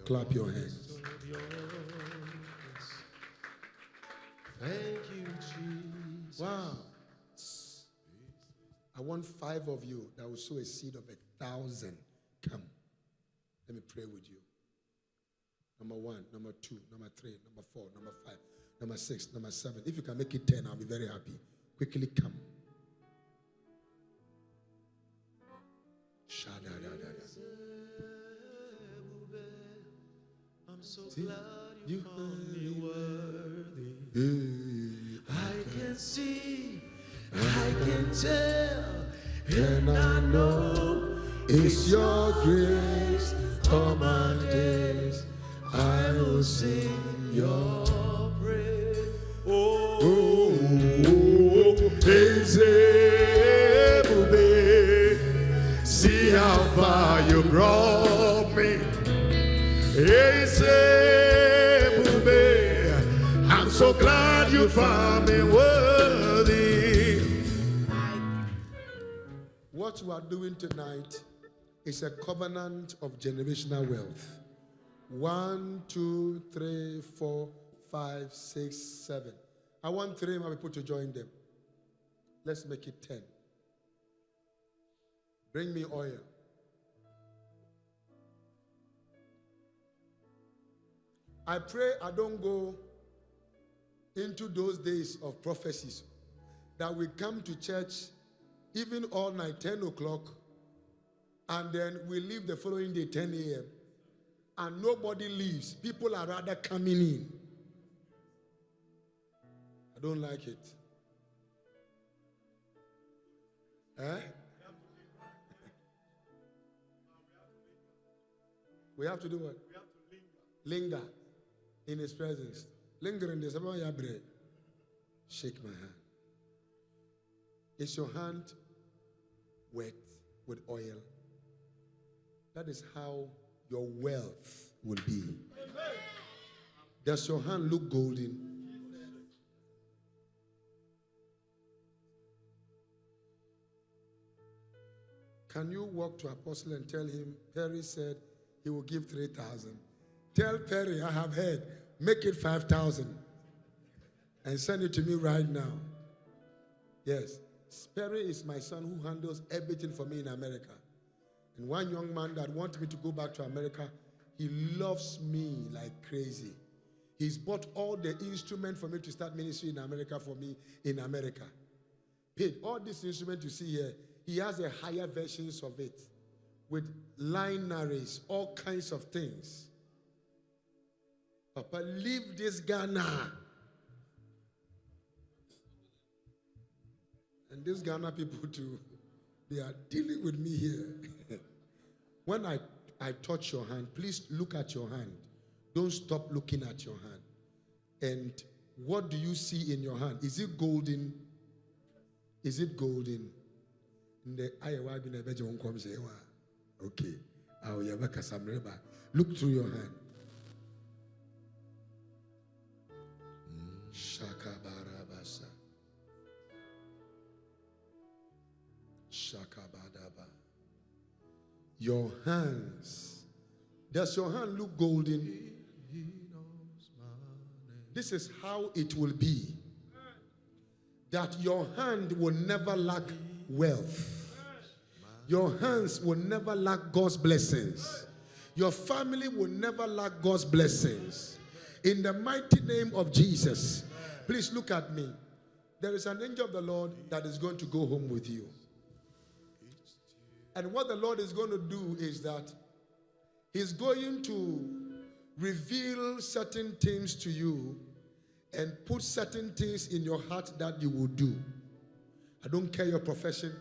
Clap your hands.
Thank you, Jesus.
Wow. I want 5 of you that will sow a seed of 1,000. Come. Let me pray with you. Number 1, number 2, number 3, number 4, number 5, number 6, number 7. If you can make it 10, I'll be very happy. Quickly come.
I'm so glad you found me worthy. I can see, I can tell,
And I know it's your grace all my days. I will sing your praise.
oh,
See how far you brought me. I'm so glad you found me worthy.
What you are doing tonight is a covenant of generational wealth. 1, 2, 3, 4, 5, 6, 7. I want 3 more people to join them. Let's make it 10. Bring me oil. I pray I don't go into those days of prophecies that we come to church even all night, 10 o'clock, and then we leave the following day, 10 a.m., and nobody leaves. People are rather coming in. I don't like it. Eh? We have to do what? We have to linger in his presence. Linger in this. Shake my hand. Is your hand wet with oil? That is how your wealth will be. Does your hand look golden? Can you walk to Apostle and tell him, Perry said he will give 3,000. Tell Perry, I have heard, make it 5,000 and send it to me right now. Yes, Perry is my son who handles everything for me in America. And one young man that wants me to go back to America, he loves me like crazy. He's bought all the instruments for me to start ministry in America for me in America. Paid all these instruments you see here, he has a higher versions of it with line narrates, all kinds of things. Papa, leave this Ghana. And these Ghana people too, they are dealing with me here. When I touch your hand, please look at your hand. Don't stop looking at your hand. And what do you see in your hand? Is it golden? Is it golden? Okay. Look through your hand. Shakabarabasa. Shakabadaba. Your hands. Does your hand look golden? This is how it will be. That your hand will never lack wealth. Your hands will never lack God's blessings. Your family will never lack God's blessings. In the mighty name of Jesus. Please look at me. There is an angel of the Lord that is going to go home with you. And what the Lord is going to do is that He's going to reveal certain things to you and put certain things in your heart that you will do. I don't care your profession.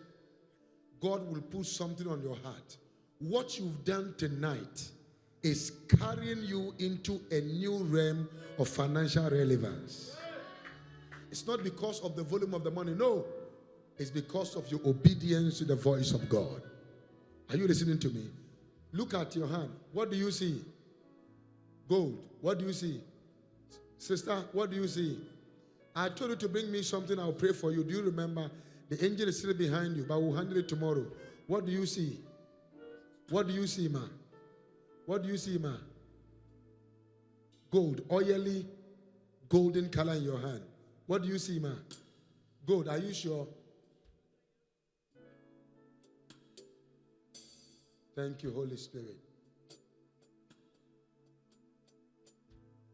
God will put something on your heart. What you've done tonight is carrying you into a new realm of financial relevance. It's not because of the volume of the money. No. It's because of your obedience to the voice of God. Are you listening to me? Look at your hand. What do you see? Gold. What do you see? Sister, what do you see? I told you to bring me something. I'll pray for you. Do you remember? The angel is still behind you, but we'll handle it tomorrow. What do you see? What do you see, ma? What do you see, ma? Gold, oily, golden color in your hand. What do you see, ma? Gold, are you sure? Thank you, Holy Spirit.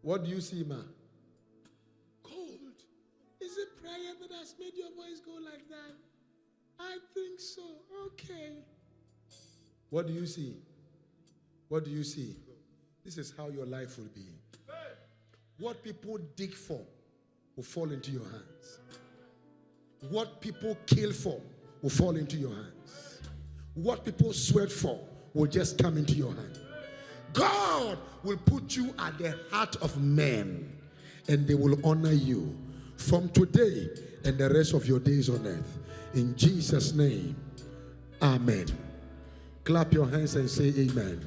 What do you see, ma? Gold. Is it prayer that has made your voice go like that? I think so. Okay. What do you see? What do you see? This is how your life will be. What people dig for will fall into your hands. What people kill for will fall into your hands. What people sweat for will just come into your hand. God will put you at the heart of men, and they will honor you from today and the rest of your days on earth. In Jesus' name, amen. Clap your hands and say amen.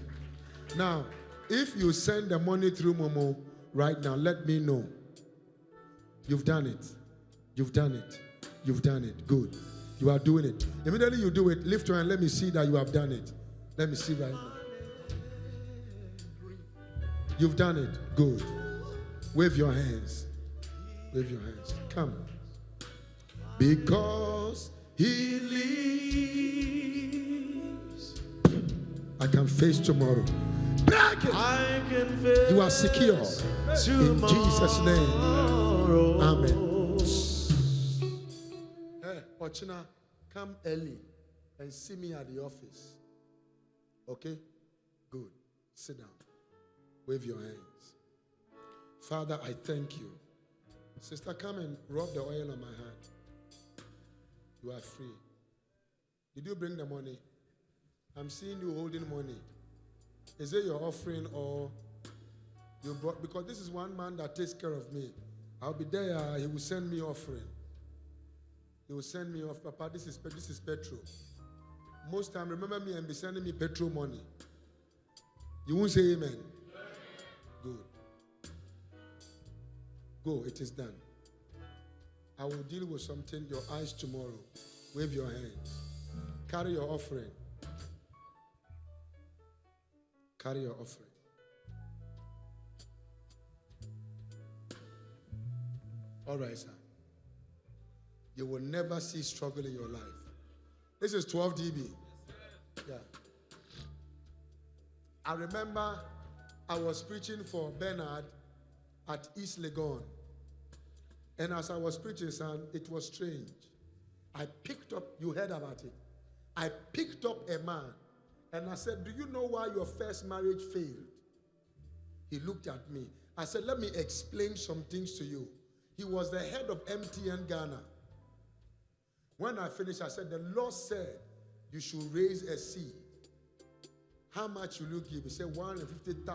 Now, If you send the money through Momo right now, let me know. You've done it. You've done it. You've done it. Good. You are doing it. Immediately you do it, lift your hand. Let me see that you have done it. Let me see right now. You've done it. Good. Wave your hands. Wave your hands. Come. Because he lives, I can face tomorrow. Break it.
I can face
You are secure. In Jesus' name. Amen. Hey, Ochina, come early and see me at the office. Okay? Good. Sit down. Wave your hands. Father, I thank you. Sister, come and rub the oil on my hand. You are free. Did you bring the money? I'm seeing you holding money. Is it your offering or you brought? Because this is one man that takes care of me. I'll be there. He will send me offering. He will send me off. Papa, this is petrol. Most time, remember me and be sending me petrol money. You won't say amen. Good. Go, it is done. I will deal with something, your eyes tomorrow. Wave your hands. Carry your offering. Carry your offering. All right, sir. You will never see struggle in your life. This is 12DB. Yeah. I remember I was preaching for Bernard at East Legon. And as I was preaching, son, it was strange. I picked up, you heard about it. I picked up a man and I said, do you know why your first marriage failed? He looked at me. I said, let me explain some things to you. He was the head of MTN Ghana. When I finished, I said, the Lord said you should raise a seed. How much will you give? He said, 150,000.